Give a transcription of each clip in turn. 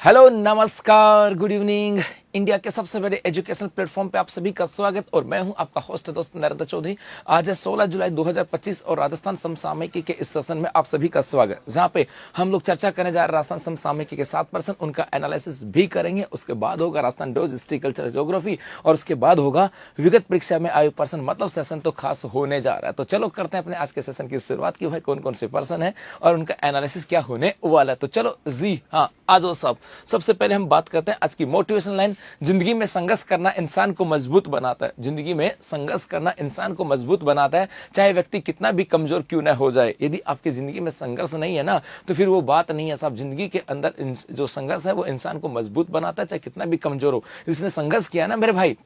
Hello, नमस्कार, good evening. India के सबसे बड़े एजुकेशनल प्लेटफॉर्म पे आप सभी का स्वागत और मैं हूं आपका होस्ट दोस्त नरेंद्र चौधरी। आज है 16 जुलाई 2025 और राजस्थान समसामयिकी के इस सेशन में आप सभी का स्वागत, जहां पे हम लोग चर्चा करने जा रहे हैं राजस्थान समसामयिकी के 7%, उनका एनालिसिस भी करेंगे। उसके बाद होगा Rajasthan dose history culture geography और उसके बाद होगा विगत परीक्षा में आयु पर्सन। मतलब सेशन तो खास होने जा रहा है। तो चलो करते हैं अपने आज के सेशन की शुरुआत की भाई कौन कौन से पर्सन है और उनका एनालिसिस क्या होने वाला है। तो चलो जी हाँ, आज वो सबसे पहले हम बात करते हैं आज की मोटिवेशन लाइन। जिंदगी में संघर्ष करना इंसान को मजबूत बनाता है। जिंदगी में संघर्ष करना इंसान को मजबूत बनाता है, चाहे व्यक्ति कितना भी कमजोर क्यों ना हो जाए। यदि आपकी जिंदगी में संघर्ष नहीं है ना, तो फिर वो बात नहीं है साहब। जिंदगी के अंदर जो संघर्ष है वो इंसान को मजबूत बनाता है, चाहे कितना भी कमजोर हो। जिसने संघर्ष किया ना मेरे भाई,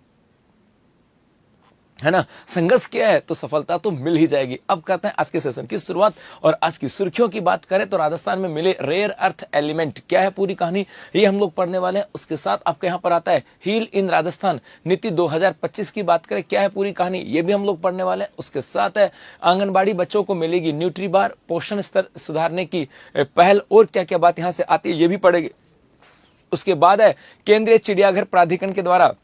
है ना, संघर्ष किया है तो सफलता तो मिल ही जाएगी। अब करते हैं आज के सेशन की शुरुआत और आज की सुर्खियों की बात करें तो राजस्थान में मिले रेयर अर्थ एलिमेंट, क्या है पूरी कहानी ये हम लोग पढ़ने वाले हैं। उसके साथ आपके यहाँ पर आता है हील इन राजस्थान नीति 2025 की बात करें, क्या है पूरी कहानी ये भी हम लोग पढ़ने वाले हैं। उसके साथ है आंगनबाड़ी बच्चों को मिलेगी न्यूट्री बार, पोषण स्तर सुधारने की पहल और क्या क्या बात यहाँ से आती है ये भी पढ़ेगी। उसके बाद है केंद्रीय चिड़ियाघर प्राधिकरण के द्वारा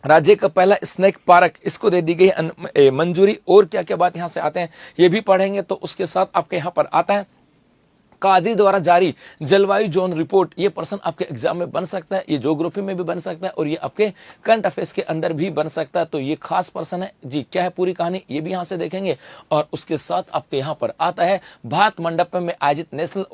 राज्य का पहला स्नेक पार्क, इसको दे दी गई मंजूरी और क्या क्या बात यहां से आते हैं ये भी पढ़ेंगे। तो उसके साथ आपके यहां पर आता है काजी द्वारा जारी जलवायु जोन रिपोर्ट। ये पर्सन आपके एग्जाम में बन सकता है, ये ज्योग्राफी में भी बन सकता है और ये आपके करंट अफेयर्स के अंदर भी बन सकता है। तो ये खास पर्सन है जी, क्या है पूरी कहानी ये भी यहां से देखेंगे। और उसके साथ आपके यहां पर आता है भारत मंडपम में आयोजित नेशनल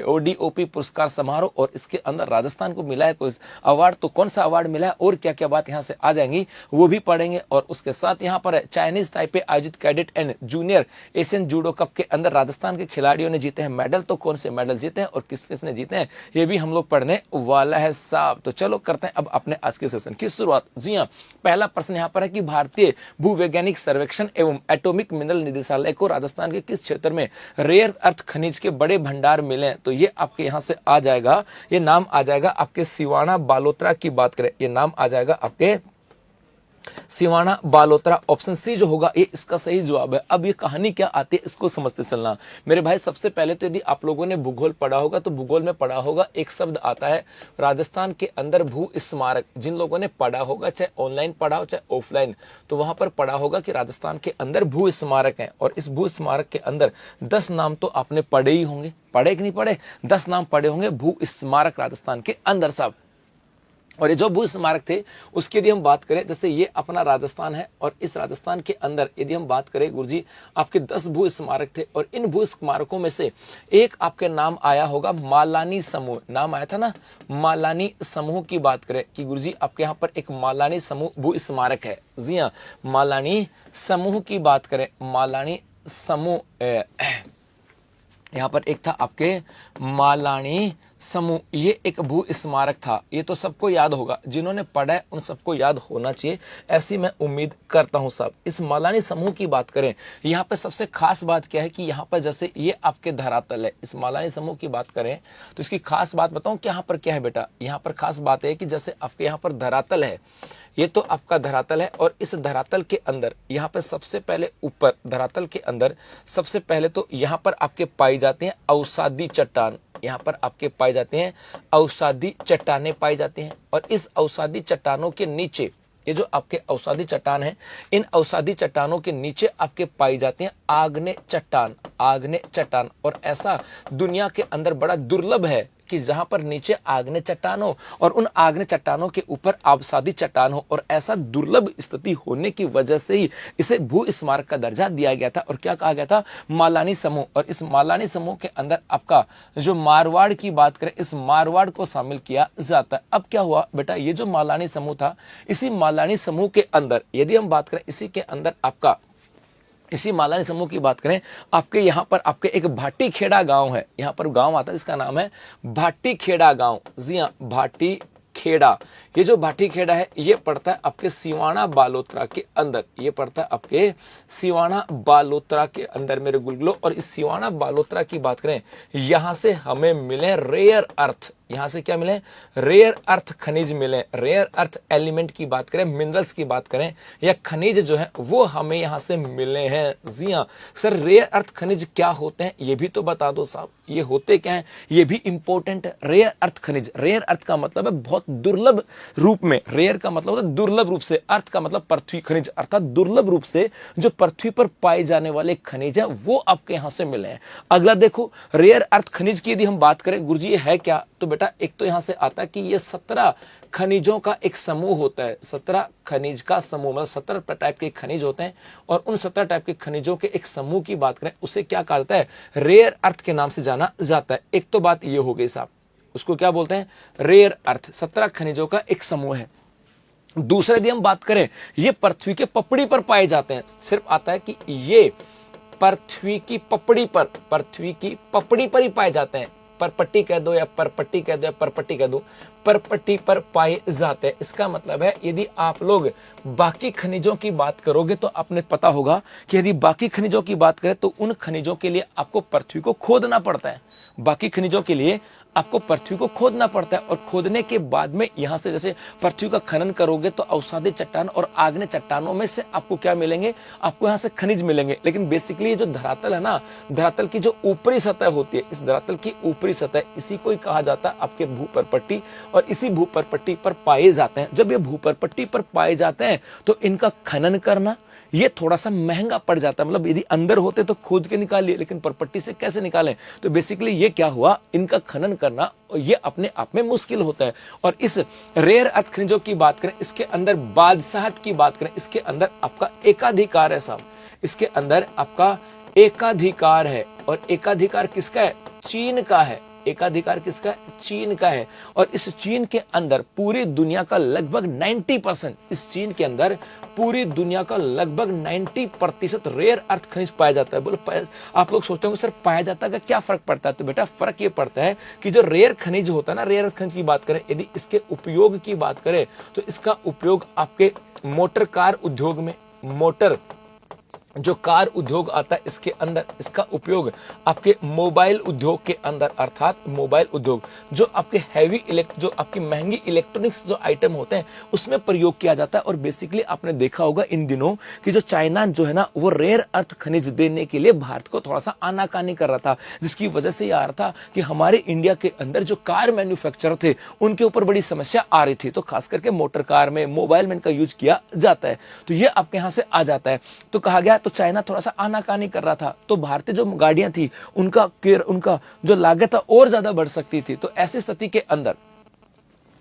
ओडीओपी पुरस्कार समारोह और इसके अंदर राजस्थान को मिला है कोई अवार्ड, तो कौन सा अवार्ड मिला है और क्या क्या बात यहां से आ जाएंगी वो भी पढ़ेंगे। और उसके साथ यहाँ पर चाइनीज ताइपे आयोजित cadet and junior Asian judo cup के अंदर राजस्थान के खिलाड़ियों ने जीते हैं मेडल, तो कौन से मेडल जीते हैं और किस किसने जीते हैं ये भी हम लोग पढ़ने वाला है साहब। तो चलो करते हैं अब अपने आज के सेशन की शुरुआत। जी हाँ, पहला प्रश्न यहाँ पर है कि भारतीय भूवैज्ञानिक सर्वेक्षण एवं एटॉमिक मिनरल निदेशालय को राजस्थान के किस क्षेत्र में रेयर अर्थ खनिज के बड़े भंडार मिले। तो ये आपके यहाँ से आ जाएगा, ये नाम आ जाएगा आपके सिवाना बालोतरा की बात करें, ये नाम आ जाएगा आपके सिवाना बालोतरा। ऑप्शन सी जो होगा ये इसका सही जवाब है। अब ये कहानी क्या आती है इसको समझते चलना मेरे भाई। सबसे पहले तो यदि आप लोगों ने भूगोल पढ़ा होगा तो भूगोल में पढ़ा होगा एक शब्द आता है राजस्थान के अंदर भू स्मारक। जिन लोगों ने पढ़ा होगा, चाहे ऑनलाइन पढ़ा हो चाहे ऑफलाइन, तो वहां पर पढ़ा होगा कि राजस्थान के अंदर भू स्मारक है और इस भू स्मारक के अंदर 10 नाम तो आपने पढ़े ही होंगे। पढ़े कि नहीं पढ़े? 10 नाम पढ़े होंगे भू स्मारक राजस्थान के अंदर साहब। और ये जो भू स्मारक थे उसके यदि हम बात करें, जैसे ये अपना राजस्थान है और इस राजस्थान के अंदर यदि हम बात करें गुरुजी, आपके 10 भू स्मारक थे और इन भू स्मारकों में से एक आपके नाम आया होगा मालानी समूह। नाम आया था ना मालानी समूह की बात करें कि गुरुजी आपके यहाँ पर एक मालानी समूह भू स्मारक है। जी हाँ, मालानी समूह की बात करें, मालानी समूह यहाँ पर एक था आपके मालानी समूह, ये एक भू स्मारक था। ये तो सबको याद होगा, जिन्होंने पढ़ा है उन सबको याद होना चाहिए, ऐसी मैं उम्मीद करता हूं साहब। इस मालानी समूह की बात करें, यहाँ पे सबसे खास बात क्या है कि यहाँ पर जैसे ये आपके धरातल है, इस मालानी समूह की बात करें तो इसकी खास बात बताऊं कि यहाँ पर क्या है बेटा। यहाँ पर खास बात है कि जैसे आपके यहाँ पर धरातल है, ये तो आपका धरातल है और इस धरातल के अंदर यहाँ पे सबसे पहले ऊपर धरातल के अंदर सबसे पहले तो यहाँ पर आपके पाई जाती हैं अवसादी चट्टान। यहाँ पर आपके पाए जाते हैं अवसादी चट्टानें पाई जाती हैं और इस अवसादी चट्टानों के नीचे, ये जो आपके अवसादी चट्टान है, इन अवसादी चट्टानों के नीचे आपके पाई जाते हैं आग्नेय चट्टान, आग्नेय चट्टान। और ऐसा दुनिया के अंदर बड़ा दुर्लभ है कि जहां पर नीचे आग्नेय चट्टान हो और उन आग्नेय चट्टानों के ऊपर अवसादी चट्टान हो। और ऐसा दुर्लभ स्थिति होने की वजह से ही इसे भू स्मारक का दर्जा दिया गया था और क्या कहा गया था, मालानी समूह। और इस मालानी समूह के अंदर आपका जो मारवाड़ की बात करें, इस मारवाड़ को शामिल किया जाता है। अब क्या हुआ बेटा, ये जो मालानी समूह था, इसी मालानी समूह के अंदर यदि हम बात करें, इसी के अंदर आपका इसी मालानी समूह की बात करें, आपके यहाँ पर आपके एक भाटी खेड़ा गांव है। यहाँ पर गांव आता है, इसका नाम है भाटी खेड़ा गांव। जी हाँ, भाटी खेड़ा। ये जो भाटी खेड़ा है ये पड़ता है आपके सिवाना बालोतरा के अंदर, ये पड़ता है आपके सिवाना बालोतरा के अंदर मेरे गुलगुलो। और इस सिवाना बालोतरा की बात करें, यहां से हमें मिले रेयर अर्थ, यहां से क्या मिले, रेयर अर्थ खनिज मिले। रेयर अर्थ एलिमेंट की बात करें, मिनरल्स की बात करें या खनिज जो है वो हमें यहां से मिले हैं। जी हाँ सर, रेयर अर्थ खनिज क्या होते हैं ये भी तो बता दो साहब, ये होते क्या हैं, ये भी इंपॉर्टेंट है। रेयर अर्थ खनिज, रेयर अर्थ का मतलब है बहुत दुर्लभ रूप में, रेयर का मतलब होता है दुर्लभ रूप से, अर्थ का मतलब पृथ्वी, खनिज अर्थात दुर्लभ रूप से जो पृथ्वी पर पाए जाने वाले खनिज हैं वो आपके यहां से मिले हैं। अगला देखो, रेयर अर्थ खनिज की यदि हम बात करें गुरुजी ये है क्या, तो बेटा एक तो यहां से आता है कि ये 17 खनिजों का एक समूह होता है। 17 खनिज का समूह, मतलब 17 टाइप के खनिज होते हैं और उन 17 टाइप के खनिजों के एक समूह की बात करें उसे क्या कहा जाता है, रेयर अर्थ के नाम से जाना जाता है। एक तो बात ये हो गई साहब, उसको क्या बोलते हैं, रेयर अर्थ, 17 खनिजों का एक समूह है। दूसरे यदि हम बात करें, ये पृथ्वी के पपड़ी पर पाए जाते हैं। सिर्फ आता है कि ये पृथ्वी की पपड़ी पर, पृथ्वी की पपड़ी पर ही पाए जाते हैं। परपट्टी कह दो या परपट्टी कह दो या परपट्टी कह दो, परपट्टी पर पाए जाते हैं। इसका मतलब है यदि आप लोग बाकी खनिजों की बात करोगे तो आपने पता होगा कि यदि बाकी खनिजों की बात करें तो उन खनिजों के लिए आपको पृथ्वी को खोदना पड़ता है। बाकी खनिजों के लिए आपको पृथ्वी को खोदना पड़ता है और खोदने के बाद में यहां से जैसे पृथ्वी का खनन करोगे तो अवसादी चट्टान और आग्नेय चट्टानों में से आपको क्या मिलेंगे, आपको यहां से खनिज मिलेंगे। लेकिन बेसिकली जो धरातल है ना, धरातल की जो ऊपरी सतह होती है, इस धरातल की ऊपरी सतह, इसी को ही कहा जाता है आपके भूपरपट्टी, और इसी भूपरपट्टी पर पाए जाते हैं। जब ये भूपरपट्टी पर पाए जाते हैं तो इनका खनन करना ये थोड़ा सा महंगा पड़ जाता है। मतलब यदि अंदर होते तो खोद के निकाल लिए, लेकिन परपट्टी से कैसे निकालें, तो बेसिकली ये क्या हुआ, इनका खनन करना ये अपने आप में मुश्किल होता है। और इस रेयर अर्थ खनिजों की बात करें, इसके अंदर बादशाहत की बात करें, इसके अंदर आपका एकाधिकार है साहब, इसके अंदर आपका एकाधिकार है। और एकाधिकार किसका है, चीन का है। एकाधिकार किसका है, चीन का है। और इस चीन के अंदर पूरी दुनिया का लगभग 90%, इस चीन के अंदर पूरी दुनिया का लगभग 90% रेयर अर्थ खनिज पाया जाता है। बोलो आप लोग सोचते होंगे सर पाया जाता है क्या फर्क पड़ता है, तो बेटा फर्क ये पड़ता है कि जो रेयर खनिज होता है ना, रेयर अर्थ खनिज की बात करें, यदि इसके उपयोग की बात करें तो इसका उपयोग आपके मोटर कार उद्योग में, मोटर जो कार उद्योग आता है इसके अंदर, इसका उपयोग आपके मोबाइल उद्योग के अंदर, अर्थात मोबाइल उद्योग जो आपके हैवी जो आपकी महंगी इलेक्ट्रॉनिक्स जो आइटम होते हैं उसमें प्रयोग किया जाता है। और बेसिकली आपने देखा होगा इन दिनों कि जो चाइना जो है ना वो रेयर अर्थ खनिज देने के लिए भारत को थोड़ा सा आनाकानी कर रहा था, जिसकी वजह से यह आ रहा था कि हमारे इंडिया के अंदर जो कार मैन्युफैक्चरर थे उनके ऊपर बड़ी समस्या आ रही थी। तो खास करके मोटर कार में, मोबाइल में इनका यूज किया जाता है, तो ये आपके यहां से आ जाता है। तो कहा गया तो चाइना थोड़ा सा आनाकानी कर रहा था, तो भारतीय जो गाड़ियां थी उनका जो लागत था और ज्यादा बढ़ सकती थी। तो ऐसी स्थिति के अंदर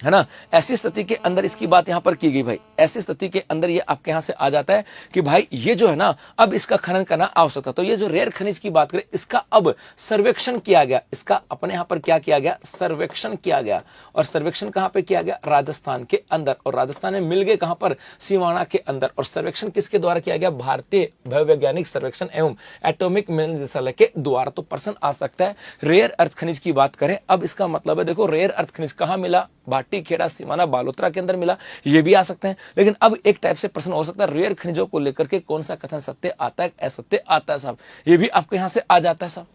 है ना, ऐसी स्थिति के अंदर इसकी बात यहां पर की गई भाई, ऐसी स्थिति के अंदर ये आपके यहां से आ जाता है कि भाई ये जो है ना अब इसका खनन करना आवश्यक था। तो ये जो रेयर खनिज की बात करें इसका अब सर्वेक्षण किया गया, इसका अपने यहां पर क्या किया गया, सर्वेक्षण किया गया। और सर्वेक्षण कहां पे किया गया, राजस्थान के अंदर। और राजस्थान में मिल गए कहां पर, सिवाना के अंदर। और सर्वेक्षण किसके द्वारा किया गया, भारतीय भूवैज्ञानिक सर्वेक्षण एवं एटॉमिक निदेशालय के द्वारा। तो प्रश्न आ सकता है रेयर अर्थ खनिज की बात करें, अब इसका मतलब है देखो रेयर अर्थ खनिज कहां मिला, भाटी खेड़ा सिवाना बालोतरा के अंदर मिला, ये भी आ सकते हैं। लेकिन अब एक टाइप से प्रश्न हो सकता है रेयर खनिजों को लेकर के कौन सा कथन सत्य आता है, असत्य आता है साहब, ये भी आपके यहां से आ जाता है साहब।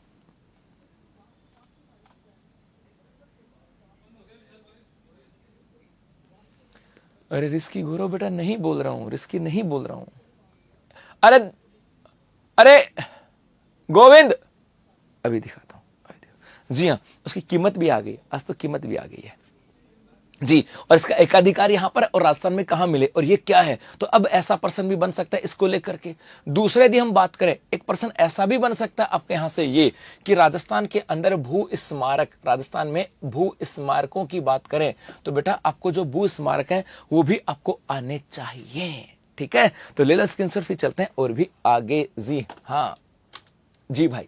अरे रिस्की घोरो बेटा, नहीं बोल रहा हूं, रिस्की नहीं बोल रहा हूं। अरे अरे गोविंद, अभी दिखाता हूं। जी हाँ, उसकी कीमत भी आ गई, आज तो कीमत भी आ गई है जी। और इसका एकाधिकार यहां पर और राजस्थान में कहां मिले और ये क्या है, तो अब ऐसा प्रश्न भी बन सकता है इसको लेकर के। दूसरे यदि हम बात करें, एक प्रश्न ऐसा भी बन सकता है आपके यहां से ये कि राजस्थान के अंदर भू स्मारक, राजस्थान में भू स्मारकों की बात करें तो बेटा आपको जो भू स्मारक है वो भी आपको आने चाहिए, ठीक है। तो ले लो स्क्रीनशॉट, फिर चलते हैं और भी आगे। जी हाँ जी भाई,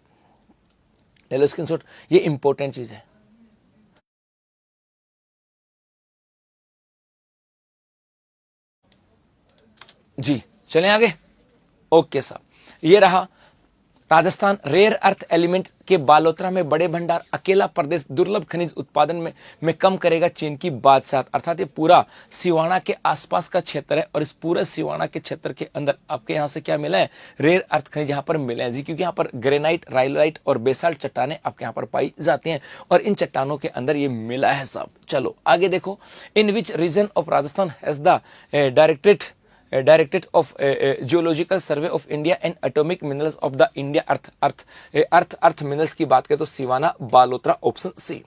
ले लो स्क्रीनशॉट, ये इंपॉर्टेंट चीज है। जी चलें आगे। ओके साहब, ये रहा राजस्थान रेयर अर्थ एलिमेंट के बालोतरा में बड़े भंडार, अकेला प्रदेश दुर्लभ खनिज उत्पादन में कम करेगा चीन की बादशाह। अर्थात ये पूरा सिवाना के आसपास का क्षेत्र है और इस पूरे सिवाना के क्षेत्र के अंदर आपके यहाँ से क्या मिला है, रेयर अर्थ खनिज यहाँ पर मिले हैं जी, क्योंकि यहाँ पर ग्रेनाइट, राइलाइट और बेसाल्ट चट्टानें आपके यहाँ पर पाई जाती हैं और इन चट्टानों के अंदर ये मिला है साहब। चलो आगे देखो, in which region of Rajasthan has the directed of geological survey of India and atomic minerals of the India earth minerals की बात करें तो Siwana, Balotra, option C.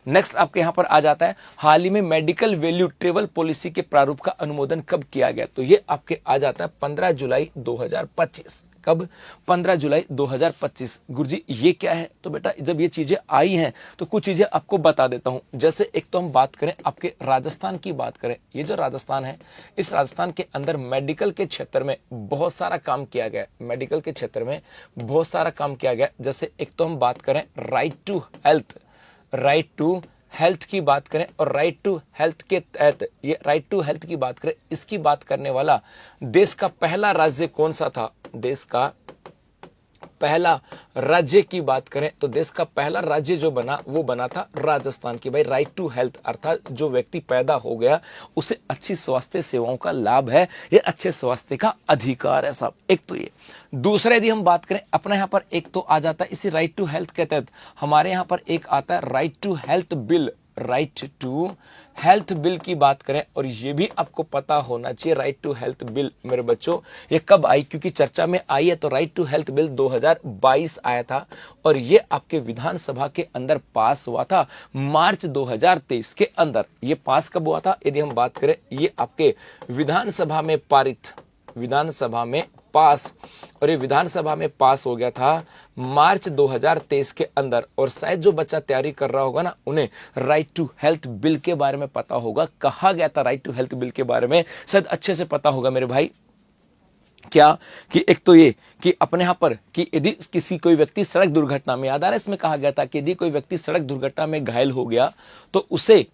Next आपके यहां पर आ जाता है, हाल ही में मेडिकल वैल्यू ट्रेवल पॉलिसी के प्रारूप का अनुमोदन कब किया गया, तो ये आपके आ जाता है 15 जुलाई 2025। कब? 15 जुलाई 2025। गुरुजी ये क्या है, तो बेटा जब ये चीजें आई हैं तो कुछ चीजें आपको बता देता हूं। जैसे एक तो हम बात करें आपके राजस्थान की बात करें, ये जो राजस्थान है, इस राजस्थान के अंदर मेडिकल के क्षेत्र में बहुत सारा काम किया गया, मेडिकल के क्षेत्र में बहुत सारा काम किया गया। जैसे एक तो हम बात करें राइट टू हेल्थ की बात करें और राइट टू हेल्थ के तहत, ये राइट टू हेल्थ की बात करें, इसकी बात करने वाला देश का पहला राज्य कौन सा था, देश का पहला राज्य की बात करें तो देश का पहला राज्य जो बना वो बना था राजस्थान की। भाई राइट टू हेल्थ अर्थात जो व्यक्ति पैदा हो गया उसे अच्छी स्वास्थ्य सेवाओं का लाभ है, ये अच्छे स्वास्थ्य का अधिकार है साहब। एक तो ये, दूसरा यदि हम बात करें अपने यहां पर एक तो आ जाता है इसी राइट टू हेल्थ के तहत हमारे यहां पर एक आता है right to health bill, right to health bill की बात करें और ये भी आपको पता होना चाहिए राइट टू हेल्थ बिल मेरे बच्चों ये कब आई, क्योंकि चर्चा में आई है। तो राइट टू हेल्थ बिल 2022 आया था और ये आपके विधानसभा के अंदर पास हुआ था मार्च 2023 के अंदर। ये पास कब हुआ था, यदि हम बात करें ये आपके विधानसभा में पारित, विधानसभा में पास, और ये विधानसभा में पास हो गया था मार्च 2023 के अंदर। और शायद जो बच्चा तैयारी कर रहा होगा ना उन्हें राइट टू हेल्थ बिल के बारे में पता होगा, कहा गया था राइट टू हेल्थ बिल के बारे में शायद अच्छे से पता होगा मेरे भाई। क्या कि एक तो ये कि अपने यहां पर कि यदि किसी कोई व्यक्ति सड़क दुर्घटना में, याद आ रहा है इसमें कहा गया था कि यदि कोई व्यक्ति सड़क दुर्घटना में घायल हो गया तो उसे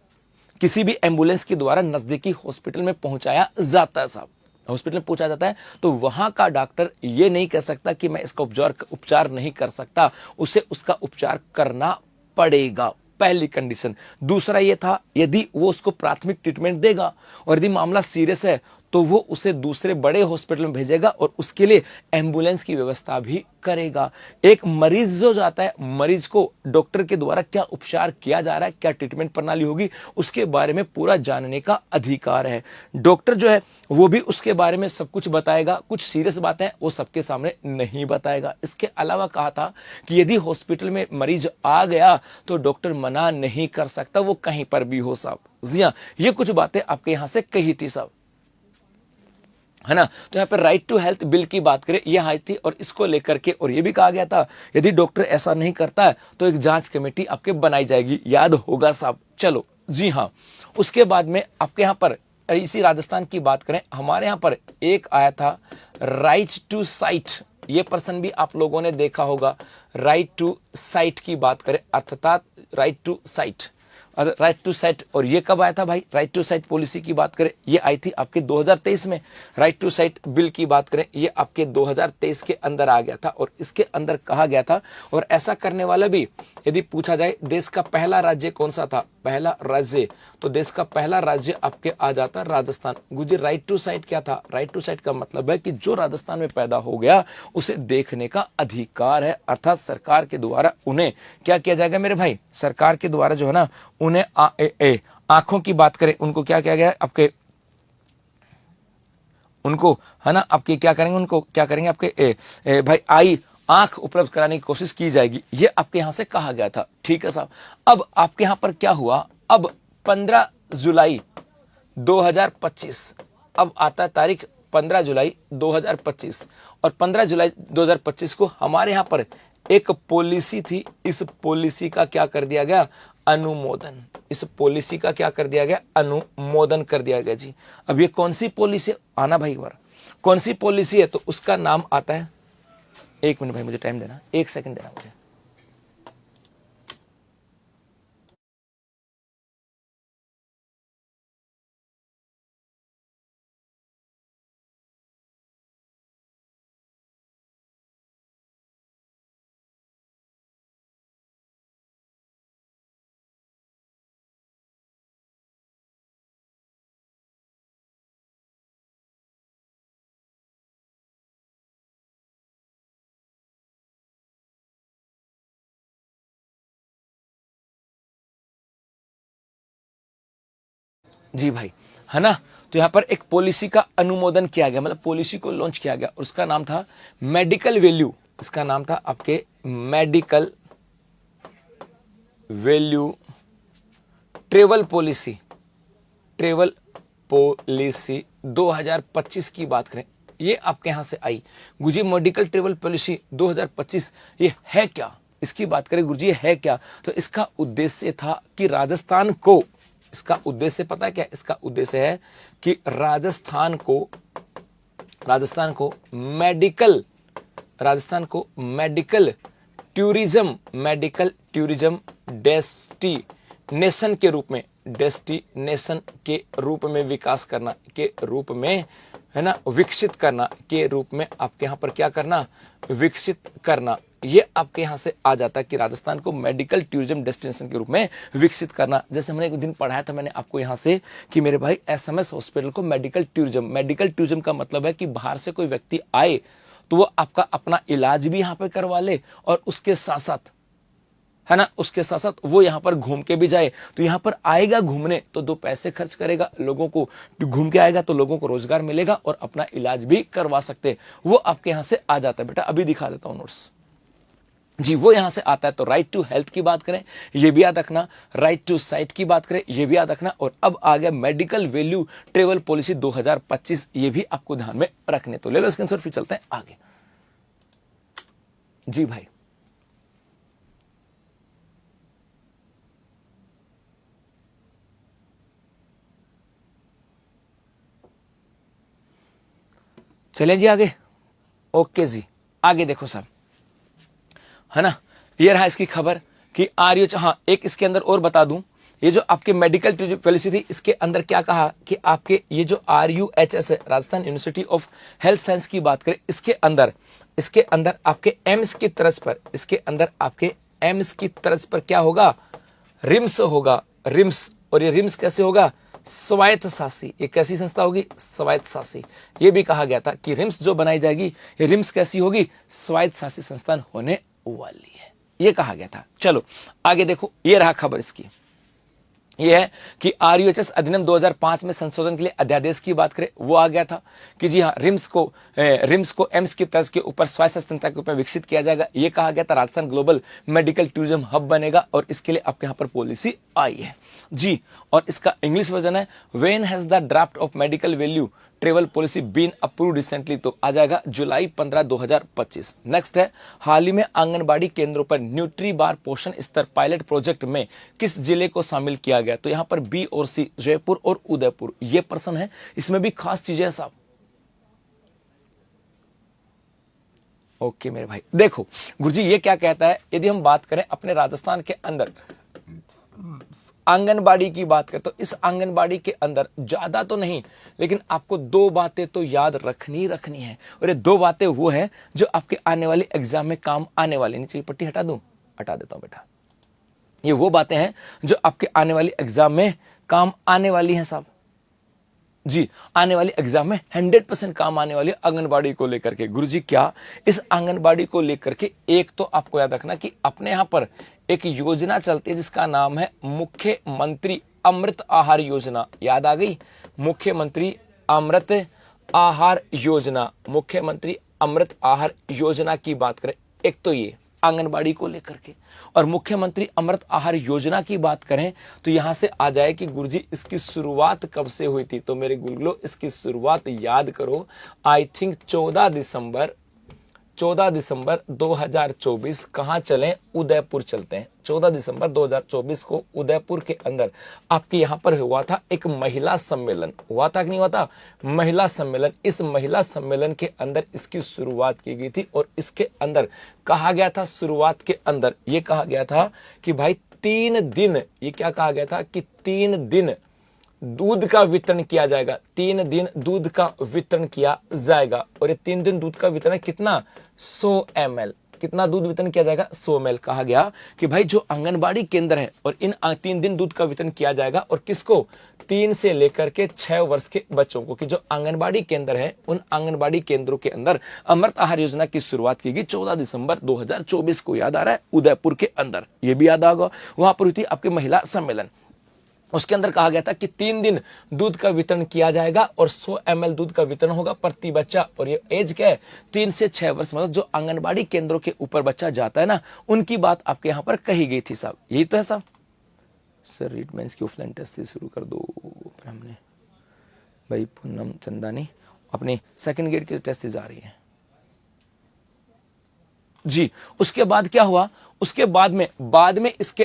किसी भी एम्बुलेंस के द्वारा नजदीकी हॉस्पिटल में पहुंचाया जाता है साहब, हॉस्पिटल में पूछा जाता है तो वहां का डॉक्टर ये नहीं कह सकता कि मैं इसका उपचार नहीं कर सकता, उसे उसका उपचार करना पड़ेगा, पहली कंडीशन। दूसरा ये था यदि वो उसको प्राथमिक ट्रीटमेंट देगा और यदि मामला सीरियस है तो वो उसे दूसरे बड़े हॉस्पिटल में भेजेगा और उसके लिए एम्बुलेंस की व्यवस्था भी करेगा। एक मरीज जो जाता है, मरीज को डॉक्टर के द्वारा क्या उपचार किया जा रहा है, क्या ट्रीटमेंट प्रणाली होगी, उसके बारे में पूरा जानने का अधिकार है। डॉक्टर जो है वो भी उसके बारे में सब कुछ बताएगा, कुछ सीरियस बातें वो सबके सामने नहीं बताएगा। इसके अलावा कहा था कि यदि हॉस्पिटल में मरीज आ गया तो डॉक्टर मना नहीं कर सकता, वो कहीं पर भी हो साहब। जी हाँ, ये कुछ बातें आपके यहां से कही थी साहब, है ना। तो यहाँ पर राइट टू हेल्थ बिल की बात करें ये आई थी और इसको लेकर के और ये भी कहा गया था यदि डॉक्टर ऐसा नहीं करता है तो एक जांच कमेटी आपके बनाई जाएगी, याद होगा साहब। चलो जी हाँ, उसके बाद में आपके यहाँ पर इसी राजस्थान की बात करें, हमारे यहाँ पर एक आया था राइट टू साइट, ये पर्सन भी आप लोगों ने देखा होगा। राइट टू साइट की बात करें अर्थात right to site, right to site, और ये कब आया था भाई, राइट टू साइट पॉलिसी की बात करें ये आई थी आपके 2023 में। राइट टू साइट बिल की बात करें ये आपके 2023 के अंदर आ गया था और इसके अंदर कहा गया था, और ऐसा करने वाला भी यदि पूछा जाए देश का पहला राज्य कौन सा था, पहला राज्य, तो देश का पहला राज्य आपके आ जाता राजस्थान। गुजर राइट टू साइट क्या था, राइट टू साइट का मतलब है कि जो राजस्थान में पैदा हो गया उसे देखने का अधिकार है, अर्थात सरकार के द्वारा उन्हें क्या किया जाएगा मेरे भाई, सरकार के द्वारा जो है ना उन्हें आंखों की बात करें उनको क्या किया गया आपके, उनको है ना आपके क्या करेंगे, उनको क्या करेंगे आपके भाई आई आंख उपलब्ध कराने की कोशिश की जाएगी, ये आपके यहां से कहा गया था। ठीक है साहब, अब आपके यहां पर क्या हुआ, अब 15 जुलाई 2025, अब आता तारीख 15 जुलाई 2025 और 15 जुलाई 2025 को हमारे यहां पर एक पॉलिसी थी, इस पॉलिसी का क्या कर दिया गया, अनुमोदन, इस पॉलिसी का क्या कर दिया गया, अनुमोदन कर दिया गया जी। अब ये कौन सी पॉलिसी, आना भाई एक बार, कौन सी पॉलिसी है, तो उसका नाम आता है, एक मिनट भाई मुझे टाइम देना, एक सेकंड देना मुझे। जी भाई, है ना। तो यहां पर एक पॉलिसी का अनुमोदन किया गया, मतलब पॉलिसी को लॉन्च किया गया, उसका नाम था मेडिकल वैल्यू, इसका नाम था आपके medical value travel policy, travel policy 2025 की बात करें, ये आपके यहां से आई। गुरुजी मेडिकल ट्रेवल पॉलिसी 2025 ये है क्या, इसकी बात करें गुरुजी ये है क्या, तो इसका उद्देश्य था कि राजस्थान को, इसका उद्देश्य पता है क्या, इसका उद्देश्य है कि राजस्थान को मेडिकल टूरिज्म डेस्टिनेशन के रूप में विकास करना, के रूप में, है ना, विकसित करना के रूप में आपके यहां पर क्या करना, विकसित करना। ये आपके यहां से आ जाता है कि राजस्थान को मेडिकल टूरिज्म डेस्टिनेशन के रूप में विकसित करना। जैसे हमने एक दिन पढ़ाया था मैंने आपको यहां से कि मेरे भाई एसएमएस हॉस्पिटल को मेडिकल टूरिज्म का मतलब है कि बाहर से कोई व्यक्ति आए तो वो आपका अपना इलाज भी यहां पर करवा ले और उसके साथ साथ, है ना, उसके साथ साथ वो यहां पर घूम के भी जाए। तो यहां पर आएगा घूमने तो 2 पैसे खर्च करेगा, लोगों को घूम के आएगा तो लोगों को रोजगार मिलेगा और अपना इलाज भी करवा सकते, वो आपके यहां से आ जाता है। बेटा अभी दिखा देता हूं नोट्स जी, वो यहां से आता है। तो राइट टू हेल्थ की बात करें ये भी याद रखना, राइट टू साइट की बात करें ये भी याद रखना, और अब आ गया मेडिकल वैल्यू ट्रेवल पॉलिसी 2025, ये भी आपको ध्यान में रखने। तो ले लो स्क्रीनशॉट, फिर चलते हैं आगे। जी भाई, चलें जी आगे। ओके जी, आगे देखो साहब, है ना, ये रहा इसकी खबर कि आरयूएच, हाँ एक इसके अंदर और बता दूं, ये जो आपके मेडिकल पॉलिसी थी इसके अंदर क्या कहा कि आपके ये जो RUHS है, Rajasthan university of health science की बात करें, इसके अंदर आपके एम्स की तर्ज पर, इसके अंदर आपके एम्स की तर्ज पर क्या होगा, रिम्स होगा, रिम्स। और ये रिम्स कैसे होगा, स्वायत्त शासी। ये कैसी संस्था होगी, स्वायत्त शासी। ये भी कहा गया था कि रिम्स जो बनाई जाएगी, ये रिम्स कैसी होगी, स्वायत्त शासी संस्थान होने वाली है, ये कहा गया था। चलो आगे देखो, ये रहा खबर इसकी, यह है कि RUHS अधिनियम 2005 में संशोधन के लिए अध्यादेश की बात करें, वो आ गया था कि जी हाँ, रिम्स को एम्स की तर्ज के ऊपर स्वास्थ्य संस्था के ऊपर विकसित किया जाएगा। ये कहा गया था Rajasthan global medical tourism hub बनेगा, और इसके लिए आपके यहाँ पर पॉलिसी आई है जी। और इसका इंग्लिश वर्जन है, when has the draft of medical value travel policy been approved recently, तो आ जाएगा जुलाई 15, 2025। नेक्स्ट है, हाल ही में आंगनबाड़ी केंद्रों पर न्यूट्री बार पोषण स्तर पायलट प्रोजेक्ट में किस जिले को शामिल किया गया, तो यहां पर बी और सी, जयपुर और उदयपुर, ये प्रश्न है। इसमें भी खास चीजें साहब। ओके मेरे भाई, देखो गुरुजी ये क्या कहता है, यदि हम बात करें अपने राजस्थान के अंदर आंगनबाड़ी की बात करें, तो इस आंगनबाड़ी के अंदर ज्यादा तो नहीं, लेकिन आपको 2 बातें तो याद रखनी है, और ये 2 बातें वो है जो आपके आने वाले एग्जाम में काम आने वाली। नीचे की पट्टी हटा दूं, हटा देता हूं बेटा। ये वो बातें हैं जो आपके आने वाली एग्जाम में काम आने वाली हैं साहब जी। आने वाले एग्जाम में 100% काम आने वाली आंगनबाड़ी को लेकर के। गुरुजी क्या, इस आंगनबाड़ी को लेकर के एक तो आपको याद रखना कि अपने यहां पर एक योजना चलती है जिसका नाम है मुख्यमंत्री अमृत आहार योजना। याद आ गई, मुख्यमंत्री अमृत आहार योजना। मुख्यमंत्री अमृत आहार योजना की बात करें, एक तो ये आंगनबाड़ी को लेकर के, और मुख्यमंत्री अमृत आहार योजना की बात करें तो यहां से आ जाए कि गुरुजी इसकी शुरुआत कब से हुई थी, तो मेरे गुरुलो इसकी शुरुआत याद करो, आई थिंक 14 दिसंबर 2024। कहां चलें, उदयपुर चलते हैं। 14 दिसंबर 2024 को उदयपुर के अंदर आपके यहां पर हुआ था एक महिला सम्मेलन। हुआ था कि नहीं हुआ था, महिला सम्मेलन। इस महिला सम्मेलन के अंदर इसकी शुरुआत की गई थी, और इसके अंदर कहा गया था, शुरुआत के अंदर ये कहा गया था कि भाई 3 दिन, ये क्या कहा गया था कि 3 दिन दूध का वितरण किया जाएगा। 3 दिन दूध का वितरण किया जाएगा, और ये 3 दिन दूध का वितरण कितना, 100 ml। कितना दूध वितरण किया जाएगा, 100 ml। कहा गया कि भाई जो आंगनबाड़ी केंद्र है, और इन 3 दिन दूध का वितरण किया जाएगा, और किसको, 3 से लेकर के 6 वर्ष के बच्चों को, कि जो आंगनबाड़ी केंद्र है उन आंगनबाड़ी केंद्रों के अंदर अमृत आहार योजना की शुरुआत की गई 14 दिसंबर 2024 को। याद आ रहा है, उदयपुर के अंदर। ये भी याद आ होगा, वहां पर हुई थी आपके महिला सम्मेलन। उसके अंदर कहा गया था कि 3 दिन दूध का वितरण किया जाएगा और 100 ml दूध का वितरण होगा प्रति बच्चा। और ये एज क्या है, 3 से 6 वर्ष, मतलब जो आंगनबाड़ी केंद्रों के ऊपर बच्चा जाता है ना, उनकी बात आपके यहाँ पर कही गई थी साहब। यही तो है साहब। सर रीड मेंस की ऑफलाइन टेस्ट से शुरू कर दो। फिर हमने भाई पूनम चंदानी अपनी सेकंड ग्रेड की टेस्ट से जा रही है जी। उसके बाद क्या हुआ, उसके बाद में इसके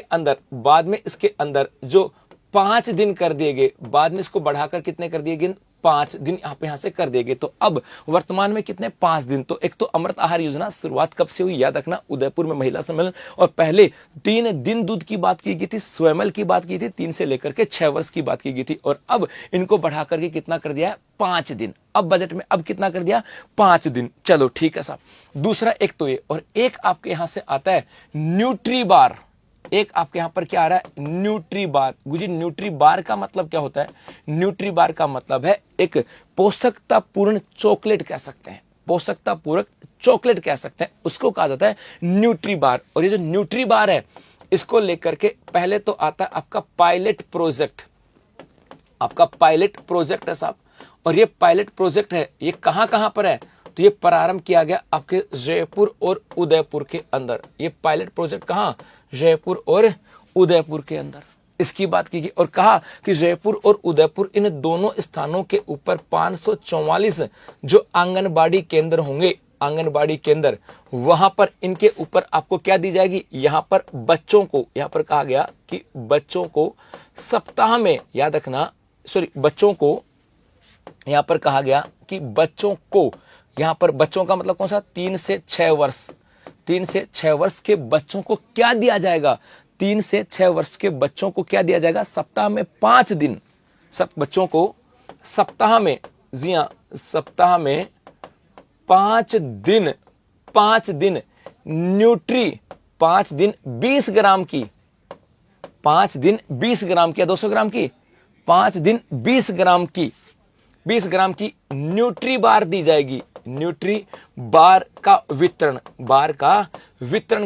अंदर जो 5 दिन कर दिए गए, बाद में इसको बढ़ाकर कितने कर दिए गए, 5 दिन यहां से कर दिए गए। तो अब वर्तमान में कितने, 5 दिन। तो एक तो अमृत आहार योजना शुरुआत कब से हुई, याद रखना, उदयपुर में महिला सम्मेलन। और पहले 3 दिन दूध की बात की गई थी, 100 ml की बात की थी, 3 से लेकर के 6 वर्ष की बात की गई थी। और अब इनको बढ़ा करके कितना कर दिया है, 5 दिन। अब बजट में अब कितना कर दिया, 5 दिन। चलो ठीक है साहब। दूसरा एक तो ये, और एक आपके यहां से आता है न्यूट्री बार। एक आपके यहां पर क्या आ रहा है, न्यूट्री बार। गुजी न्यूट्री बार का मतलब क्या होता है, न्यूट्री बार का मतलब है एक पोषकतापूर्ण चॉकलेट कह सकते हैं, पोषकतापूर्वक चॉकलेट कह सकते हैं, उसको कहा जाता है न्यूट्री बार। और ये जो न्यूट्री बार है, इसको लेकर के पहले तो आता है आपका पायलट प्रोजेक्ट। आपका पायलट प्रोजेक्ट है साहब। और ये पायलट प्रोजेक्ट है, ये कहां कहां पर है, तो ये प्रारंभ किया गया आपके जयपुर और उदयपुर के अंदर। ये पायलट प्रोजेक्ट कहां, जयपुर और उदयपुर के अंदर, इसकी बात की गई। और कहा कि जयपुर और उदयपुर, इन दोनों स्थानों के ऊपर 544 जो आंगनबाड़ी केंद्र होंगे, आंगनबाड़ी केंद्र, वहां पर इनके ऊपर आपको क्या दी जाएगी, यहां पर बच्चों को, यहां पर कहा गया कि बच्चों को सप्ताह में, याद रखना, बच्चों को, यहां पर कहा गया कि बच्चों को, यहां पर बच्चों का मतलब कौन सा, 3 से 6 वर्ष, 3 से 6 वर्ष के बच्चों को क्या दिया जाएगा, 3 से 6 वर्ष के बच्चों को क्या दिया जाएगा, सप्ताह में 5 दिन। सब बच्चों को सप्ताह में, जी हां, सप्ताह में 5 दिन, 5 दिन न्यूट्री, 5 दिन 20 ग्राम की, 5 दिन 20 ग्राम की, 200 ग्राम की, 5 दिन 20 ग्राम की, 20 ग्राम की न्यूट्री बार दी जाएगी। न्यूट्री बार का वितरण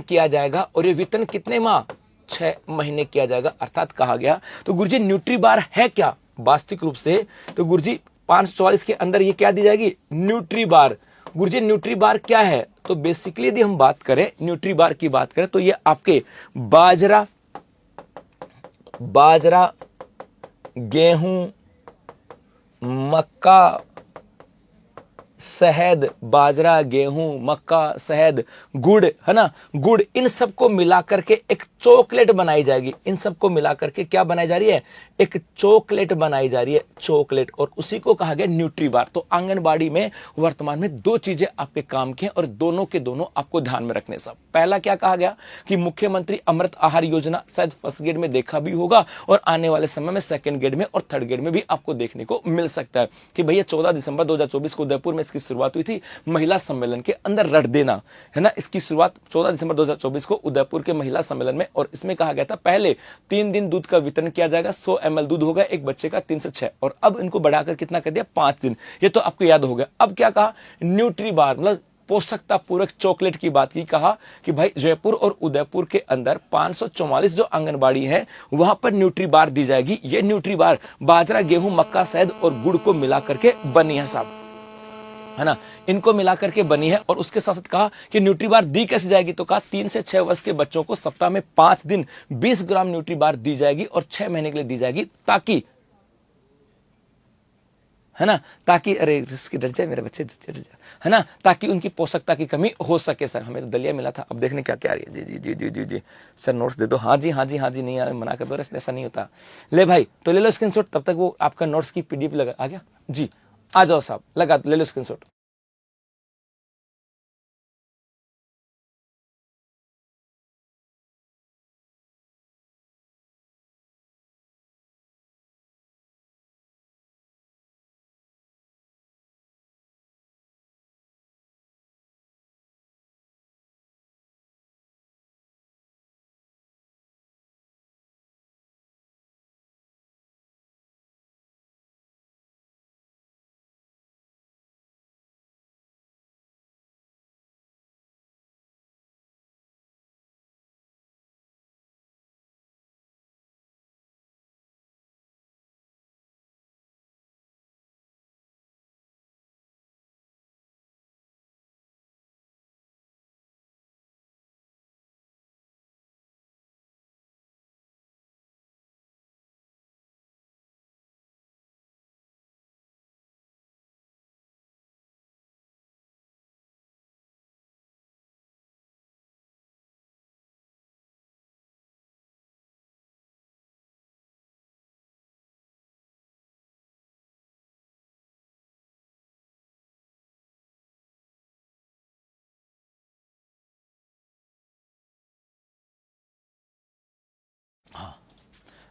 किया जाएगा। और ये वितरण कितने माह, 6 महीने किया जाएगा। अर्थात कहा गया, तो गुरुजी न्यूट्री बार है क्या, वास्तविक रूप से तो गुरुजी 544 के अंदर ये क्या दी जाएगी, न्यूट्री बार। गुरुजी न्यूट्री बार क्या है, तो बेसिकली यदि हम बात करें, न्यूट्री बार की बात करें, तो ये आपके बाजरा, गेहूं, मक्का, शहद, बाजरा, गेहूं, मक्का, शहद, गुड़, है ना, गुड़, इन सबको मिलाकर के एक चॉकलेट बनाई जाएगी। इन सबको मिलाकर के क्या बनाई जा रही है, एक चॉकलेट बनाई जा रही है, चॉकलेट। और उसी को कहा गया न्यूट्री बार। तो आंगनबाड़ी में वर्तमान में 2 चीजें आपके काम की हैं, और दोनों के दोनों आपको ध्यान में रखने। सब पहला क्या कहा गया कि मुख्यमंत्री अमृत आहार योजना, शायद फर्स्ट ग्रेड में देखा भी होगा, और आने वाले समय में सेकंड ग्रेड में और थर्ड ग्रेड में भी आपको देखने को मिल सकता है कि भैया 14 दिसंबर 2024 को उदयपुर में इसकी शुरुआत हुई थी, महिला सम्मेलन के अंदर रट देना, है ना। इसकी शुरुआत 14 दिसंबर 2024 को उदयपुर के महिला सम्मेलन में। और इसमें कहा गया था पहले 3 दिन दूध का वितरण किया जाएगा, 100 ml दूध होगा एक बच्चे का, 3 से 6। और अब इनको बढ़ाकर कितना कर दिया, 5 दिन। ये तो आपको याद हो गया। अब क्या कहा, न्यूट्री बार, मतलब पोषकता पूरक चॉकलेट की बात की। कहा कि भाई जयपुर और उदयपुर के अंदर 544 जो आंगनबाड़ी है, वहां पर न्यूट्री बार दी जाएगी। ये न्यूट्री बार बाजरा, गेहूं, मक्का, शहद और गुड़ को मिला करके बनी है साहब, है ना, इनको मिलाकर के बनी है। और उसके साथ साथ कहा कि न्यूट्री बार दी कैसे जाएगी, तो कहा 3 से 6 वर्ष के बच्चों को सप्ताह में 5 दिन 20 ग्राम न्यूट्री बार दी जाएगी, और 6 महीने के लिए दी जाएगी, ताकि, है ना, ताकि, अरे इसकी डर जाए मेरे बच्चे, है ना, ताकि उनकी पोषकता की कमी हो सके। सर हमें तो दलिया मिला था, अब देखने क्या क्या आ रही है। जी जी जी जी जी सर, नोट्स दे दो। हाँ जी हाँ जी हाँ जी, नहीं आ मना कर दो, ऐसा नहीं होता। ले भाई, तो ले लो स्क्रीनशॉट, तब तक वो आपका नोट्स की पीडीएफ लगा आ गया जी। आ जाओ साहब, लगा ले लो स्क्रीनशॉट।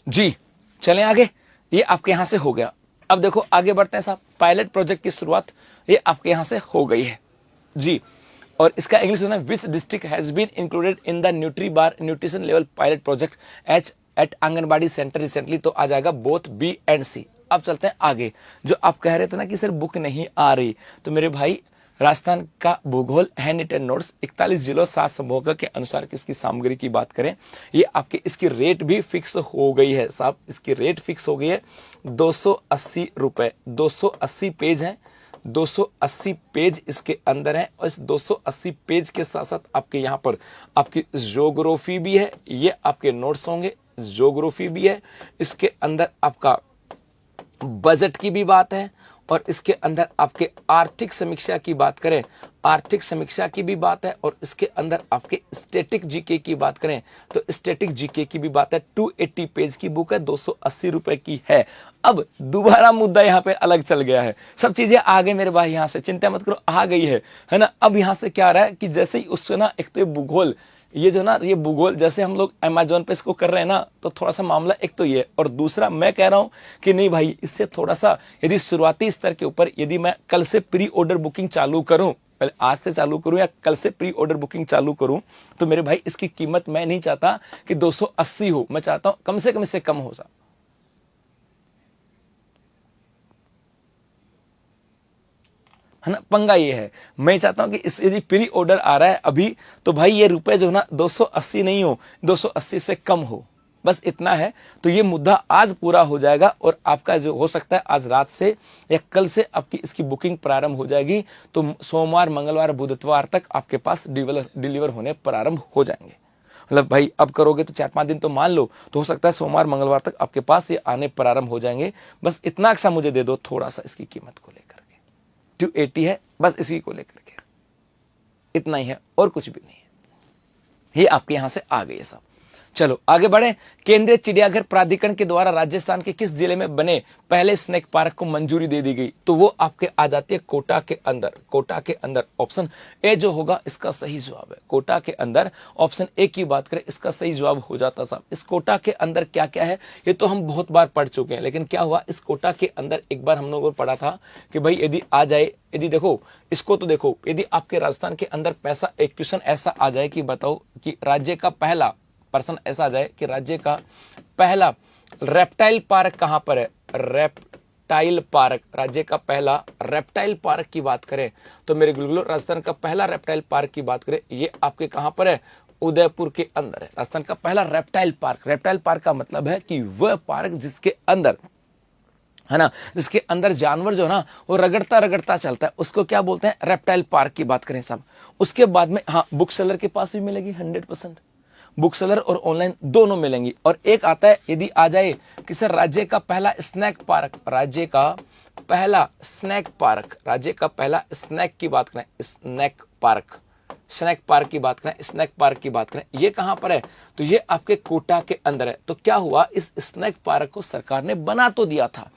जी चलें आगे, ये आपके यहां से हो गया। अब देखो आगे बढ़ते हैं साहब, पायलट प्रोजेक्ट की शुरुआत ये आपके यहां से हो गई है जी। और इसका इंग्लिश होना है, which district has been included in the nutri bar nutrition level pilot project at anganwadi centre recently. तो आ जाएगा बोथ बी एंड सी। अब चलते हैं आगे, जो आप कह रहे थे ना कि सर बुक नहीं आ रही, तो मेरे भाई राजस्थान का भूगोल हैंड रिटन नोट्स 41 जिलों 7 संभागों के अनुसार इसकी सामग्री की बात करें, ये आपके इसकी रेट भी फिक्स हो गई है साहब। इसकी रेट फिक्स हो गई है 280 रुपए। 280 पेज है, 280 पेज इसके अंदर है। और इस 280 पेज के साथ साथ आपके यहाँ पर आपकी ज्योग्राफी भी है, ये आपके नोट्स होंगे, ज्योग्राफी भी है। इसके अंदर आपका बजट की भी बात है, और इसके अंदर आपके आर्थिक समीक्षा की बात करें, आर्थिक समीक्षा की भी बात है। और इसके अंदर आपके स्टैटिक जीके की बात करें तो स्टैटिक जीके की भी बात है। 280 पेज की बुक है, 280 रुपए की है। अब दोबारा मुद्दा यहाँ पे अलग चल गया है, सब चीजें आ गई मेरे भाई, यहाँ से चिंता मत करो, आ गई है ना। अब यहाँ से क्या आ रहा है कि जैसे ही उससे ना, एक तो भूगोल, ये जो ना ये भूगोल जैसे हम लोग अमेजोन पे इसको कर रहे हैं ना, तो थोड़ा सा मामला एक तो ये, और दूसरा मैं कह रहा हूं कि नहीं भाई, इससे थोड़ा सा यदि शुरुआती स्तर के ऊपर यदि मैं कल से प्री ऑर्डर बुकिंग चालू करूं, पहले आज से चालू करूं या कल से प्री ऑर्डर बुकिंग चालू करूं, तो मेरे भाई इसकी कीमत मैं नहीं चाहता कि 280 हो, मैं चाहता हूं कम से कम इससे कम हो सा। है ना, पंगा ये है, मैं चाहता हूं कि इस यदि प्री ऑर्डर आ रहा है अभी, तो भाई ये रुपए जो ना 280 नहीं हो, 280 से कम हो, बस इतना है। तो ये मुद्दा आज पूरा हो जाएगा, और आपका जो हो सकता है आज रात से या कल से आपकी इसकी बुकिंग प्रारंभ हो जाएगी। तो सोमवार, मंगलवार, बुधवार तक आपके पास डिलीवर होने प्रारंभ हो जाएंगे। मतलब भाई अब करोगे तो 4-5 दिन तो मान लो, तो हो सकता है सोमवार मंगलवार तक आपके पास ये आने प्रारंभ हो जाएंगे। बस इतना सा मुझे दे दो थोड़ा सा इसकी कीमत को लेकर के, 280 है बस इसी को लेकर के, इतना ही है और कुछ भी नहीं है। ये आपके यहां से आ गई है साहब। चलो आगे बढ़े। केंद्रीय चिड़ियाघर प्राधिकरण के द्वारा राजस्थान के किस जिले में बने पहले स्नेक पार्क को मंजूरी दे दी गई? तो वो आपके आ जाती है कोटा के अंदर। कोटा के अंदर ऑप्शन ए जो होगा इसका सही जवाब है। कोटा के अंदर ऑप्शन ए की बात करें, इसका सही जवाब हो जाता साहब। इस कोटा के अंदर क्या क्या है ये तो हम बहुत बार पढ़ चुके हैं, लेकिन क्या हुआ इस कोटा के अंदर एक बार हम लोगों को पढ़ा था कि भाई यदि आ जाए, यदि देखो इसको तो देखो, यदि आपके राजस्थान के अंदर पैसा एक क्वेश्चन ऐसा आ जाए कि बताओ कि राज्य का पहला पर्सन ऐसा आ जाए कि राज्य का पहला रेप्टाइल पार्क कहां पर है? रेप्टाइल पार्क, राज्य का पहला रेप्टाइल पार्क की बात करें तो मेरे गुलगुलो राजस्थान का पहला रेप्टाइल पार्क की बात करें, ये आपके कहां पर है? उदयपुर के अंदर है राजस्थान का पहला रेप्टाइल पार्क। रेप्टाइल पार्क का मतलब है कि वह पार्क जिसके अंदर, है ना, जिसके अंदर जानवर जो ना वो रगड़ता रगड़ता चलता है, उसको क्या बोलते हैं? रेप्टाइल पार्क की बात करें साहब। उसके बाद में हाँ, बुक सेलर के पास भी मिलेगी 100%, बुक सेलर और ऑनलाइन दोनों मिलेंगी। और एक आता है यदि आ जाए कि सर राज्य का पहला स्नैक पार्क, राज्य का पहला स्नैक पार्क, राज्य का पहला स्नैक की बात करें, स्नैक पार्क, स्नैक पार्क की बात करें, स्नैक पार्क की बात करें, ये कहां पर है? तो ये आपके कोटा के अंदर है। तो क्या हुआ, इस स्नैक पार्क को सरकार ने बना तो दिया था,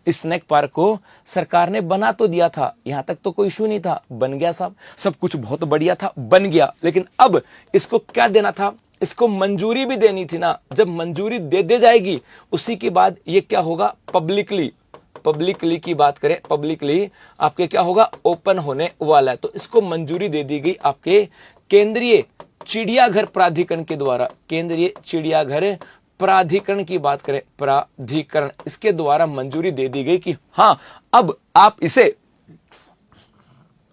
इस स्नैक पार्क को सरकार ने बना तो दिया था, यहां तक तो कोई इशू नहीं था, बन गया साहब, सब कुछ बहुत बढ़िया था, बन गया। लेकिन अब इसको क्या देना था? इसको मंजूरी भी देनी थी ना। जब मंजूरी दे जाएगी उसी के बाद ये क्या होगा? पब्लिकली की बात करें, पब्लिकली आपके क्या होगा? ओपन होने वाला है। तो इसको मंजूरी दे दी गई आपके केंद्रीय चिड़ियाघर प्राधिकरण के द्वारा। केंद्रीय चिड़ियाघर प्राधिकरण की बात करें, प्राधिकरण, इसके द्वारा मंजूरी दे दी गई कि हाँ अब आप इसे,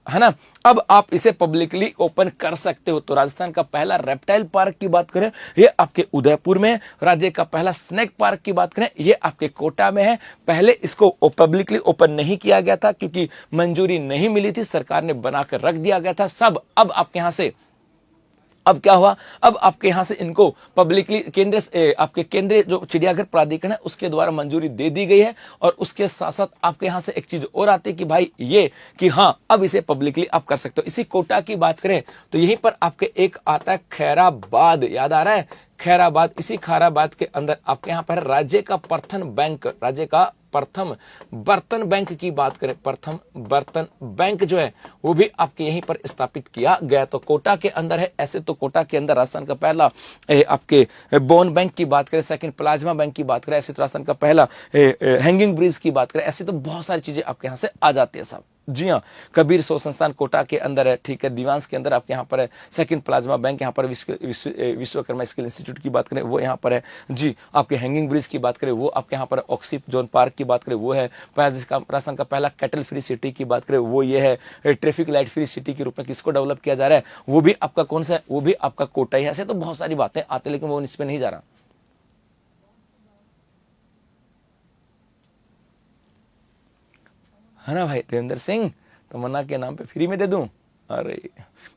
है ना, अब आप इसे पब्लिकली ओपन कर सकते हो। तो राजस्थान का पहला रेप्टाइल पार्क की बात करें ये आपके उदयपुर में, राज्य का पहला स्नैक पार्क की बात करें ये आपके कोटा में है। पहले इसको पब्लिकली ओपन नहीं किया गया था क्योंकि मंजूरी नहीं मिली थी, सरकार ने बनाकर रख दिया गया था सब। अब आपके यहां से अब क्या हुआ? अब आपके यहां से इनको पब्लिकली केंद्र, आपके केंद्रीय जो चिड़ियाघर प्राधिकरण है उसके द्वारा मंजूरी दे दी गई है। और उसके साथ साथ आपके यहां से एक चीज और आती है कि भाई ये कि हाँ अब इसे पब्लिकली आप कर सकते हो। इसी कोटा की बात करें तो यहीं पर आपके एक आता है खैराबाद, याद आ रहा है? खैराबाद। इसी खैराबाद के अंदर आपके यहां पर राज्य का प्रथम बैंक, राज्य का प्रथम बर्तन बैंक की बात करें, प्रथम बर्तन बैंक जो है वो भी आपके यहीं पर स्थापित किया गया। तो कोटा के अंदर है। ऐसे तो कोटा के अंदर राजस्थान का पहला आपके बोन बैंक की बात करें, सेकंड प्लाज्मा बैंक की बात करें, ऐसे तो राजस्थान का पहला हैंगिंग ब्रिज की बात करें, ऐसे तो बहुत सारी चीजें आपके यहाँ से आ जाती है साहब। जी हाँ, कबीर शोध संस्थान कोटा के अंदर है, ठीक है। दीवांस के अंदर आपके यहाँ पर है सेकंड प्लाज्मा बैंक, यहाँ पर विश्वकर्मा स्किल इंस्टीट्यूट की बात करें वो यहाँ पर है जी। आपके हैंगिंग ब्रिज की बात करें वो आपके यहाँ पर, ऑक्सिप जोन पार्क की बात करें वो है, राजस्थान का पहला कैटल फ्री सिटी की बात करें वो ये है, ट्रैफिक लाइट फ्री सिटी के रूप में किसको डेवलप किया जा रहा है वो भी आपका कौन सा है, वो भी आपका कोटा ही है। ऐसे तो बहुत सारी बातें आती है लेकिन वो इस पे नहीं जा रहा। है ना भाई देवेंद्र सिंह, तमन्ना के नाम पे फ्री में दे दूं? अरे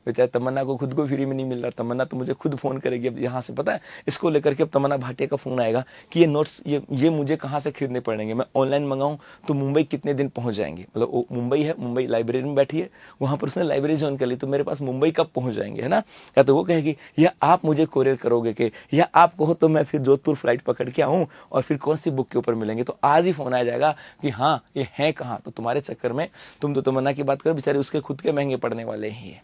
बेचारे तमन्ना को खुद को फ्री में नहीं मिल रहा, तमन्ना तो मुझे खुद फोन करेगी अब यहाँ से, पता है इसको लेकर के अब तमन्ना भाटिया का फोन आएगा कि ये नोट्स ये मुझे कहाँ से खरीदने पड़ेंगे, मैं ऑनलाइन मंगाऊं तो मुंबई कितने दिन पहुंच जाएंगे। मतलब मुंबई है, मुंबई लाइब्रेरी में बैठी है, वहां पर उसने लाइब्रेरी ज्वाइन कर ली, तो मेरे पास मुंबई कब पहुंच जाएंगे, है ना। या तो वो कहेगी या आप मुझे कोरियर करोगे के, या आप कहो तो मैं फिर जोधपुर फ्लाइट पकड़ के आऊँ और फिर कौन सी बुक के ऊपर मिलेंगे। तो आज ही फोन आ जाएगा कि हाँ ये है कहाँ। तो तुम्हारे चक्कर में तुम तो तमन्ना की बात करो, बेचारे उसके खुद के महंगे पड़ने वाले ही है।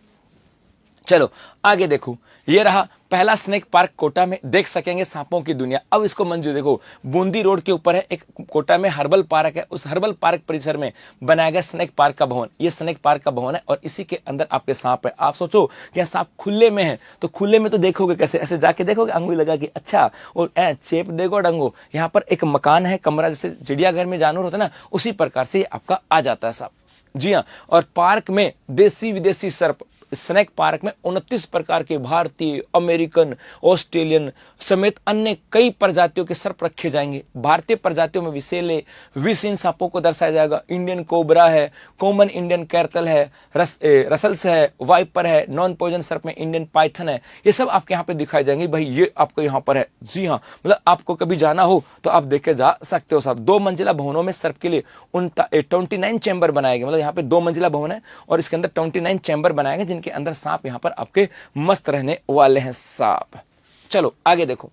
चलो आगे देखो, ये रहा पहला स्नेक पार्क कोटा में, देख सकेंगे सांपों की दुनिया। अब इसको मंजूर देखो, बूंदी रोड के ऊपर है एक कोटा में हर्बल पार्क है, उस हर्बल पार्क परिसर में बनाया गया स्नेक पार्क का भवन। ये स्नेक पार्क का भवन है और इसी के अंदर आपके सांप है। आप सोचो कि सांप खुले में है, तो खुले में तो देखोगे कैसे, ऐसे जाके देखोगे अंगुली लगा के, अच्छा और चेप देखो डंगो। यहाँ पर एक मकान है, कमरा, जैसे चिड़ियाघर में जानवर होता है ना, उसी प्रकार से आपका आ जाता है सांप। जी हाँ, और पार्क में देसी विदेशी सर्प, स्नेक पार्क में 29 प्रकार के भारतीय, अमेरिकन, ऑस्ट्रेलियन समेत अन्य कई प्रजातियों के सर्प रखे जाएंगे। भारतीय प्रजातियों में विसेले, विसिन सांपों को दर्शाया जाएगा। इंडियन कोबरा है, कॉमन इंडियन कैरटल है, रसल्स है, वाइपर है, नॉन पॉइजन सर्प में इंडियन पाइथन है। ये सब आपके यहाँ पे दिखाई जाएंगे। भाई ये आपको यहाँ पर है। जी हाँ, मतलब आपको कभी जाना हो तो आप देखे जा सकते हो साहब। 2 मंजिला भवनों में सर्प के लिए 29 चैम्बर बनाए गए। मतलब यहाँ पे 2 मंजिला भवन है और इसके अंदर 29 चैम्बर बनाए गए जिनके अंदर सांप यहां पर आपके मस्त रहने वाले हैं सांप। चलो आगे देखो,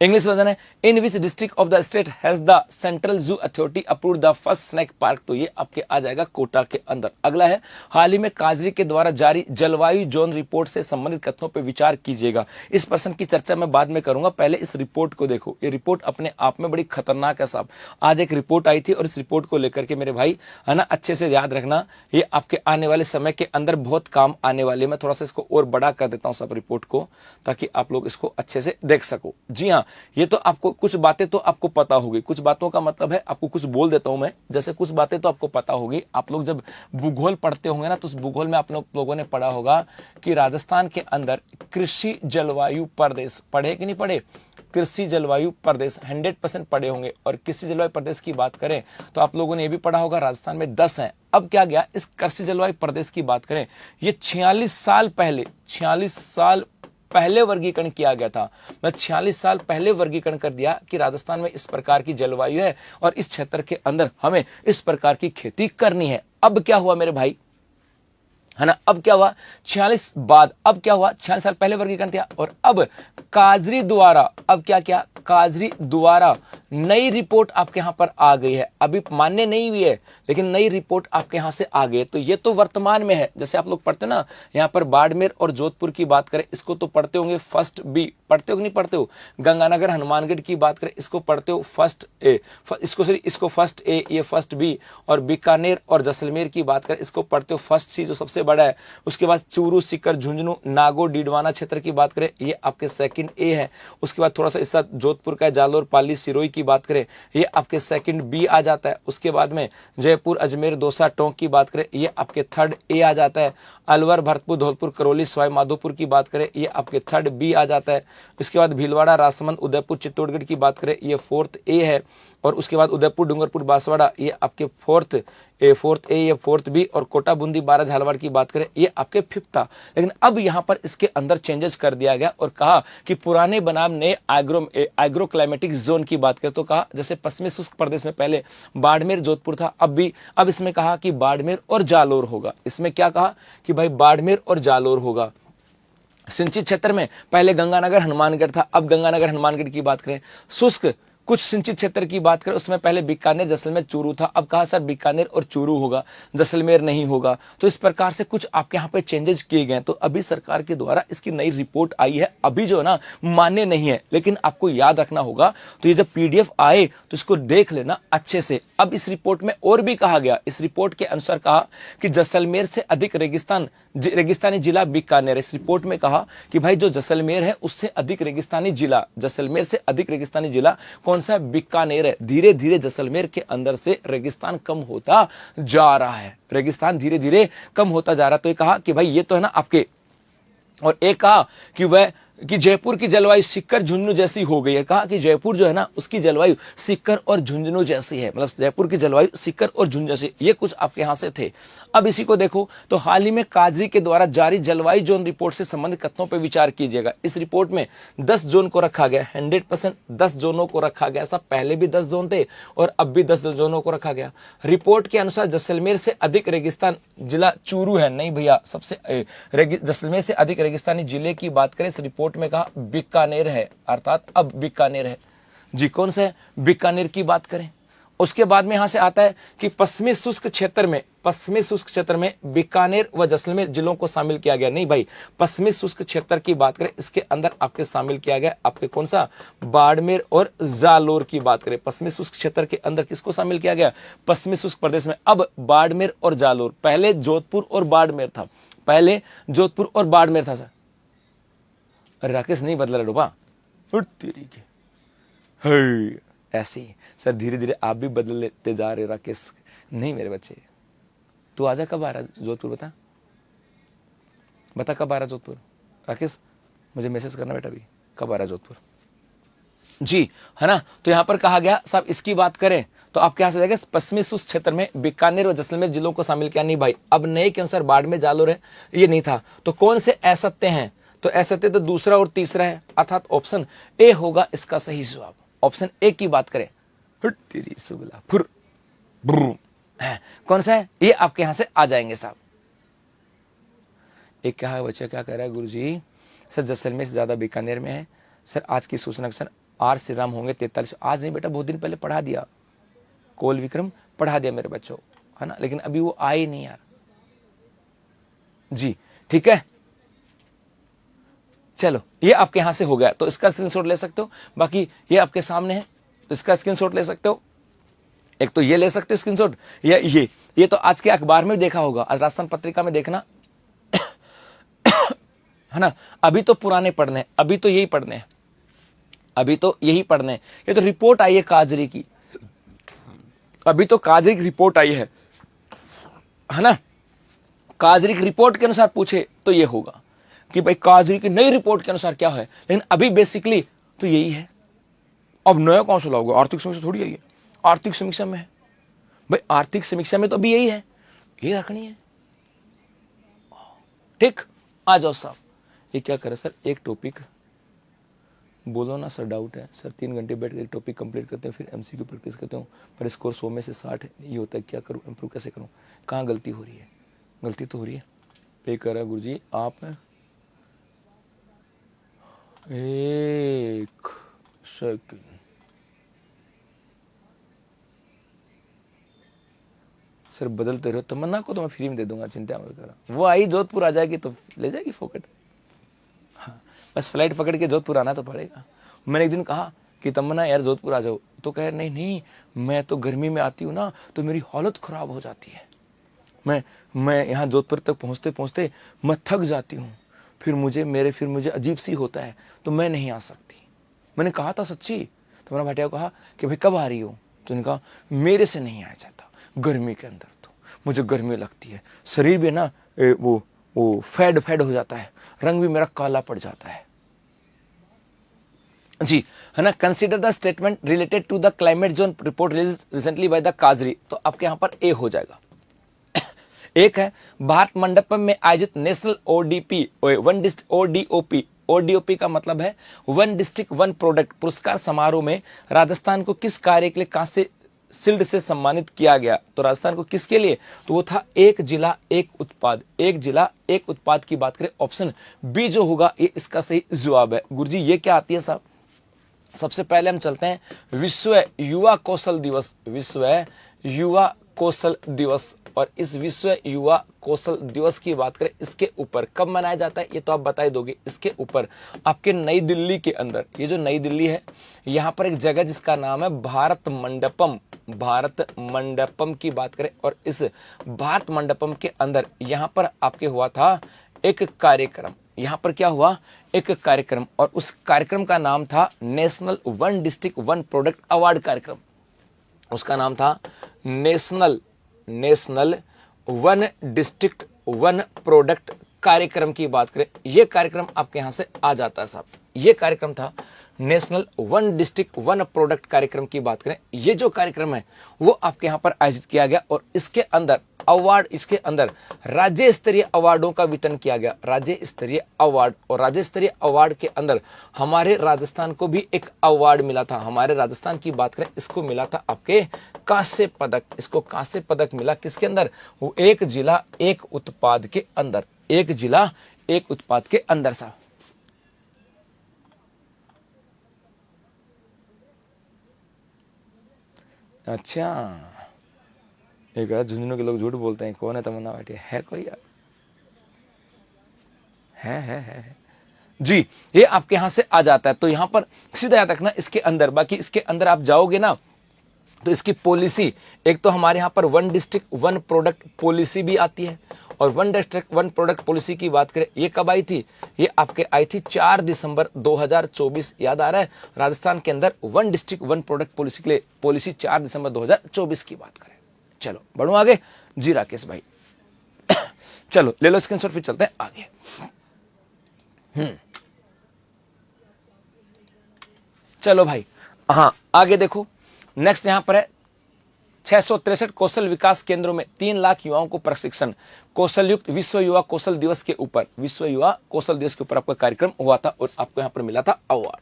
इंग्लिश वर्जन है, in which district of the state has the central zoo authority approved the first snake park. तो ये आपके आ जाएगा कोटा के अंदर। अगला है, हाल ही में काजरी के द्वारा जारी जलवायु जोन रिपोर्ट से संबंधित कथनों पर विचार कीजिएगा। इस प्रश्न की चर्चा मैं बाद में करूंगा, पहले इस रिपोर्ट को देखो। ये रिपोर्ट अपने आप में बड़ी खतरनाक है साहब। आज एक रिपोर्ट आई थी और इस रिपोर्ट को लेकर के मेरे भाई है ना, अच्छे से याद रखना, ये आपके आने वाले समय के अंदर बहुत काम आने वाले। मैं थोड़ा सा इसको और बड़ा कर देता हूं सब रिपोर्ट को, ताकि आप लोग इसको अच्छे से देख सको। जी हाँ, ये तो आपको कुछ बातें तो आपको पता होगी, कुछ बातों का मतलब है आपको कुछ बोल देता हूं मैं, जैसे कुछ बातें तो आपको पता होगी। आप लोग जब भूगोल पढ़ते होंगे ना, तो उस भूगोल में आप लोगों ने पढ़ा होगा कि राजस्थान के अंदर कृषि जलवायु प्रदेश, पढ़े कि नहीं पढ़े? कृषि जलवायु प्रदेश 100% पढ़े होंगे। और कृषि जलवायु प्रदेश की बात करें तो आप लोगों ने ये भी पढ़ा होगा राजस्थान में 10 हैं। अब क्या गया, इस कृषि जलवायु प्रदेश की बात करें, ये 46 साल पहले वर्गीकरण किया गया था। मैं 46 साल पहले वर्गीकरण कर दिया कि राजस्थान में इस प्रकार की जलवायु है और इस क्षेत्र के अंदर हमें इस प्रकार की खेती करनी है। अब क्या हुआ मेरे भाई, है ना, अब क्या हुआ 46 बाद, अब क्या हुआ 46 साल पहले वर्गीकरण किया और अब काजरी द्वारा, अब क्या किया, काजरी द्वारा नई रिपोर्ट आपके यहां पर आ गई है। अभी मान्य नहीं हुई है लेकिन नई रिपोर्ट आपके यहां से आ गई है। तो ये तो वर्तमान में है। जैसे आप लोग पढ़ते हो ना, यहां पर बाड़मेर और जोधपुर की बात करें, इसको तो पढ़ते होंगे फर्स्ट बी, पढ़ते हो कि नहीं पढ़ते हो? गंगानगर हनुमानगढ़ की बात करें, इसको पढ़ते हो फर्स्ट ए, इसको फर्स्ट ए, ये फर्स्ट बी। और बीकानेर और जैसलमेर की बात करें, इसको पढ़ते हो फर्स्ट सी, जो सबसे बड़ा है। उसके बाद चूरू, सीकर, झुंझुनू, नागौर, डीडवाना क्षेत्र की बात करें, ये आपके सेकंड ए है। उसके बाद थोड़ा सा इस जोधपुर का जालोर, पाली, सिरोही की बात करें, ये आपके सेकंड बी आ जाता है। उसके बाद में जयपुर, अजमेर, दौसा, टोंक की बात करें, ये आपके थर्ड ए आ जाता है। अलवर, भरतपुर, धौलपुर, करौली, सवाई माधोपुर की बात करें, ये आपके थर्ड बी आ जाता है। उसके बाद भीलवाड़ा, राजसमंद, उदयपुर, चित्तौड़गढ़ की बात करें, ये फोर्थ ए है। और उसके बाद उदयपुर, डूंगरपुर, बांसवाड़ा, ये आपके फोर्थ ए, ये फोर्थ बी। और कोटा, बूंदी, बारा, झालावाड़ की बात करें, ये आपके फिफ्थ था। लेकिन अब यहां पर इसके अंदर चेंजेस कर दिया गया और कहा कि पुराने बनाम नए एग्रो क्लाइमेटिक जोन की बात करें तो कहा, जैसे पश्चिमी शुष्क प्रदेश में पहले बाड़मेर, जोधपुर था, अब इसमें कहा कि बाड़मेर और जालोर होगा। इसमें क्या कहा कि भाई बाड़मेर और जालोर होगा। सिंचित क्षेत्र में पहले गंगानगर, हनुमानगढ़ था, अब गंगानगर, हनुमानगढ़ की बात करें। शुष्क कुछ सिंचित क्षेत्र की बात करें उसमें पहले बीकानेर, जैसलमेर, चूरू था। अब कहा सर बीकानेर और चूरू होगा, जैसलमेर नहीं होगा। तो इस प्रकार से कुछ आपके यहाँ पे चेंजेस किए गए। तो अभी सरकार के द्वारा इसकी नई रिपोर्ट आई है, अभी जो है ना मान्य नहीं है, लेकिन आपको याद रखना होगा। तो ये जब पीडीएफ आए तो इसको देख लेना अच्छे से। अब इस रिपोर्ट में और भी कहा गया, इस रिपोर्ट के अनुसार कहा कि जैसलमेर से अधिक रेगिस्तानी जिला बीकानेर। इस रिपोर्ट में कहा कि भाई जो जैसलमेर है उससे अधिक रेगिस्तानी जिला, जैसलमेर से अधिक रेगिस्तानी जिला कौन सा है? बीकानेर है। धीरे धीरे जैसलमेर के अंदर से रेगिस्तान कम होता जा रहा है, रेगिस्तान धीरे धीरे कम होता जा रहा है। तो ये कहा कि भाई ये तो है ना आपके, और एक कहा कि जयपुर की जलवायु सिक्कर झुंझुनू जैसी हो गई है। कहा कि जयपुर जो है ना उसकी जलवायु सिक्कर और झुंझुनू जैसी है, मतलब जयपुर की जलवायु सिक्कर और झुंझुनू जैसी। ये कुछ आपके यहां से थे। अब इसी को देखो तो हाल ही में काजरी के द्वारा जारी जलवायु जोन रिपोर्ट से संबंधित कथनों पर विचार कीजिएगा। इस रिपोर्ट में 10 जोन को रखा गया, 100% 10 जोनों को रखा गया। सब पहले भी 10 जोन थे और अब भी 10 जोनों को रखा गया। रिपोर्ट के अनुसार जैसलमेर से अधिक रेगिस्तान जिला चूरू है। नहीं भैया, सबसे जैसलमेर से अधिक रेगिस्तानी जिले की बात करें इस रिपोर्ट में कहा बीकानेर है, अर्थात अब बीकानेर है जी। कौन सा है? बीकानेर की बात करें। उसके बाद में यहां से आता है कि पश्चिमी शुष्क क्षेत्र में बीकानेर व जैसलमेर जिलों को शामिल किया गया। नहीं भाई, पश्चिमी शुष्क क्षेत्र की बात करें इसके अंदर आपके शामिल किया गया आपके कौन सा? बाड़मेर और जालोर की बात करें। पश्चिमी शुष्क क्षेत्र के अंदर किसको शामिल किया गया? पश्चिमी शुष्क प्रदेश में अब बाड़मेर और जालोर। पहले जोधपुर और बाड़मेर था, पहले जोधपुर और बाड़मेर था सर। राकेश नहीं बदला डोबा तेरी के ऐसी सर, धीरे धीरे आप भी बदल लेते जा रहे राकेश। नहीं मेरे बच्चे, तू आजा, कब आ रहा जोधपुर? बता कब आ रहा जोधपुर? राकेश मुझे मैसेज करना बेटा भी, कब आ रहा जोधपुर जी, है ना। तो यहां पर कहा गया साहब, इसकी बात करें तो आपके यहां से जाएगा पश्चिमी शुष्क क्षेत्र में बीकानेर और जैसलमेर जिलों को शामिल किया। नहीं भाई, अब नए के अनुसार बाड़मेर जालोर है, ये नहीं था। तो कौन से असत्य हैं? तो असत्य तो दूसरा और तीसरा है, अर्थात ऑप्शन ए होगा इसका सही जवाब। ऑप्शन ए की बात करें, तेरी सुगला फुर कौन सा है? ये आपके यहां से आ जाएंगे साहब। एक क्या है बच्चा, क्या कह रहा है गुरुजी? सर जैसलमेर से ज्यादा बीकानेर में है सर। आज की सूचना सर आर श्री राम होंगे 43। आज नहीं बेटा, बहुत दिन पहले पढ़ा दिया, कोल विक्रम पढ़ा दिया मेरे बच्चों, है ना। लेकिन अभी वो आए नहीं यार जी, ठीक है। चलो ये आपके यहां से हो गया, तो इसका स्क्रीनशॉट ले सकते हो। बाकी ये आपके सामने है, तो इसका स्क्रीनशॉट ले सकते हो। एक तो ये ले सकते हो स्क्रीनशॉट, ये तो आज के अखबार में देखा होगा, आज राजस्थान पत्रिका में देखना है ना। अभी तो पुराने पढ़ने, अभी तो यही पढ़ने हैं, अभी तो यही पढ़ने हैं। ये तो रिपोर्ट आई है काजरी की, अभी तो काजरी की रिपोर्ट आई है ना। काजरी की रिपोर्ट के अनुसार पूछे तो ये होगा कि भाई काजरी की नई रिपोर्ट के अनुसार क्या है, लेकिन अभी बेसिकली तो यही है। अब नया कौन सा लाओगे? आर्थिक समीक्षा थोड़ी आई है, आर्थिक समीक्षा में है भाई, आर्थिक समीक्षा में तो अभी यही है, ये रखनी है। ठीक, आ जाओ साहब। ये क्या करे सर, एक टॉपिक बोलो ना सर, डाउट है सर। 3 घंटे बैठ कर टॉपिक कंप्लीट करते हैं, फिर एमसीक्यू प्रैक्टिस करते हूँ, पर स्कोर 100 में से 60 है। ये होता है, क्या करूँ, इंप्रूव कैसे करूँ? कहाँ गलती हो रही है? गलती तो हो रही है। पे कर रहा है गुरुजी आप, एक सेकंड सर, बदलते रहो। तमन्ना को तो मैं फ्री में दे दूंगा, चिंता मत करो। वो आई जोधपुर आ जाएगी तो ले जाएगी फोकट। हाँ, बस फ्लाइट पकड़ के जोधपुर आना तो पड़ेगा। मैंने एक दिन कहा कि तमन्ना यार जोधपुर आ जाओ, तो कह नहीं नहीं, मैं तो गर्मी में आती हूँ ना तो मेरी हालत खराब हो जाती है। मैं यहाँ जोधपुर तक पहुँचते पहुँचते मैं थक जाती हूँ, फिर मुझे अजीब सी होता है, तो मैं नहीं आ सकती। मैंने कहा था सच्ची, तो मेरा भाटिया को कहा कि भाई कब आ रही हो? तो उन्होंने कहा मेरे से नहीं आया जाता गर्मी के अंदर, तो मुझे गर्मी लगती है, शरीर भी ना वो फैड हो जाता है, रंग भी मेरा काला पड़ जाता है जी, है ना। Consider the statement related to the climate zone report release recently by the काजरी। तो आपके यहां पर ए हो जाएगा। एक है भारत मंडपम में आयोजित नेशनल ओडीओपी का मतलब है वन डिस्ट्रिक्ट वन प्रोडक्ट पुरस्कार समारोह में राजस्थान को किस कार्य के लिए कांस्य शिल्ड से सम्मानित किया गया? तो राजस्थान को किसके लिए? तो वो था एक जिला एक उत्पाद, एक जिला एक उत्पाद की बात करें, ऑप्शन बी जो होगा ये इसका सही जवाब है। गुरुजी ये क्या आती है साहब? सबसे पहले हम चलते हैं विश्व युवा कौशल दिवस, विश्व युवा कौशल दिवस। और इस विश्व युवा कौशल दिवस की बात करें, इसके ऊपर कब मनाया जाता है ये तो आप बता ही दोगे। इसके ऊपर आपके नई दिल्ली के अंदर, ये जो नई दिल्ली है, यहाँ पर एक जगह जिसका नाम है भारत मंडपम, भारत मंडपम की बात करें, और इस भारत मंडपम के अंदर यहाँ पर आपके हुआ था एक कार्यक्रम। यहाँ पर क्या हुआ, एक कार्यक्रम, और उस कार्यक्रम का नाम था national one district one product award कार्यक्रम। उसका नाम था national one district one product कार्यक्रम की बात करें। यह कार्यक्रम आपके यहां से आ जाता है साहब, यह कार्यक्रम था national one district one product कार्यक्रम की बात करें। ये जो कार्यक्रम है वो आपके यहां पर आयोजित किया गया, और इसके अंदर अवार्ड, इसके अंदर राज्य स्तरीय अवार्डों का वितरण किया गया, राज्य स्तरीय अवार्ड। और राज्य स्तरीय अवार्ड के अंदर हमारे राजस्थान को भी एक अवार्ड मिला था। हमारे राजस्थान की बात करें, इसको मिला था आपके कांस्य पदक। इसको कांस्य पदक मिला किसके अंदर, वो एक जिला एक उत्पाद के अंदर, एक जिला एक उत्पाद के अंदर साहब। अच्छा, एक झुंझुनू के लोग झूठ बोलते हैं, कौन है तमन्ना भाटी, है कोई यार, है जी। ये आपके यहां से आ जाता है, तो यहां पर सीधा याद रखना इसके अंदर। बाकी इसके अंदर आप जाओगे ना तो इसकी पॉलिसी, एक तो हमारे यहां पर one district one product policy भी आती है, और one district one product policy की बात करें, ये कब आई थी, ये आपके आई थी 4 दिसंबर 2024। याद आ रहा है, राजस्थान के अंदर one district one product policy के लिए पॉलिसी 4 दिसंबर 2024 की बात करें। चलो बढ़ो आगे जी राकेश भाई। चलो ले लो स्क्रीनशॉट, फिर चलते हैं आगे। चलो भाई, हाँ आगे देखो, नेक्स्ट यहां पर है 663 कौशल विकास केंद्रों में 3 लाख युवाओं को प्रशिक्षण, कौशल युक्त विश्व युवा कौशल दिवस के ऊपर, विश्व युवा कौशल दिवस के ऊपर आपका कार्यक्रम हुआ था, और आपको यहां पर मिला था अवार्ड।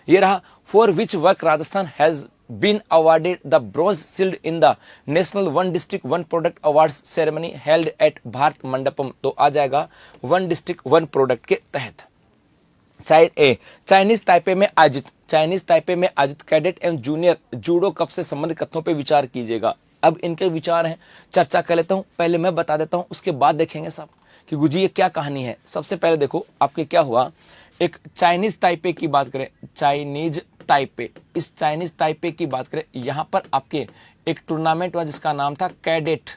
ये रहा, for which work Rajasthan has been awarded the bronze shield in the national one district one product awards ceremony held at Bharat Mandapam. तो आ जाएगा वन डिस्ट्रिक्ट वन प्रोडक्ट के तहत। चाइनीज ताइपे में आयोजित कैडेट एवं जूनियर जूडो कप से संबंधित कथनों पर विचार कीजिएगा। अब इनके विचार हैं, चर्चा कर लेता हूं। पहले मैं बता देता हूं, उसके बाद देखेंगे साहब कि गुजी ये क्या कहानी है। सबसे पहले देखो आपके क्या हुआ, एक चाइनीज ताइपे की बात करें, चाइनीज ताइपे, इस चाइनीज ताइपे की बात करें, यहां पर आपके एक टूर्नामेंट हुआ जिसका नाम था कैडेट,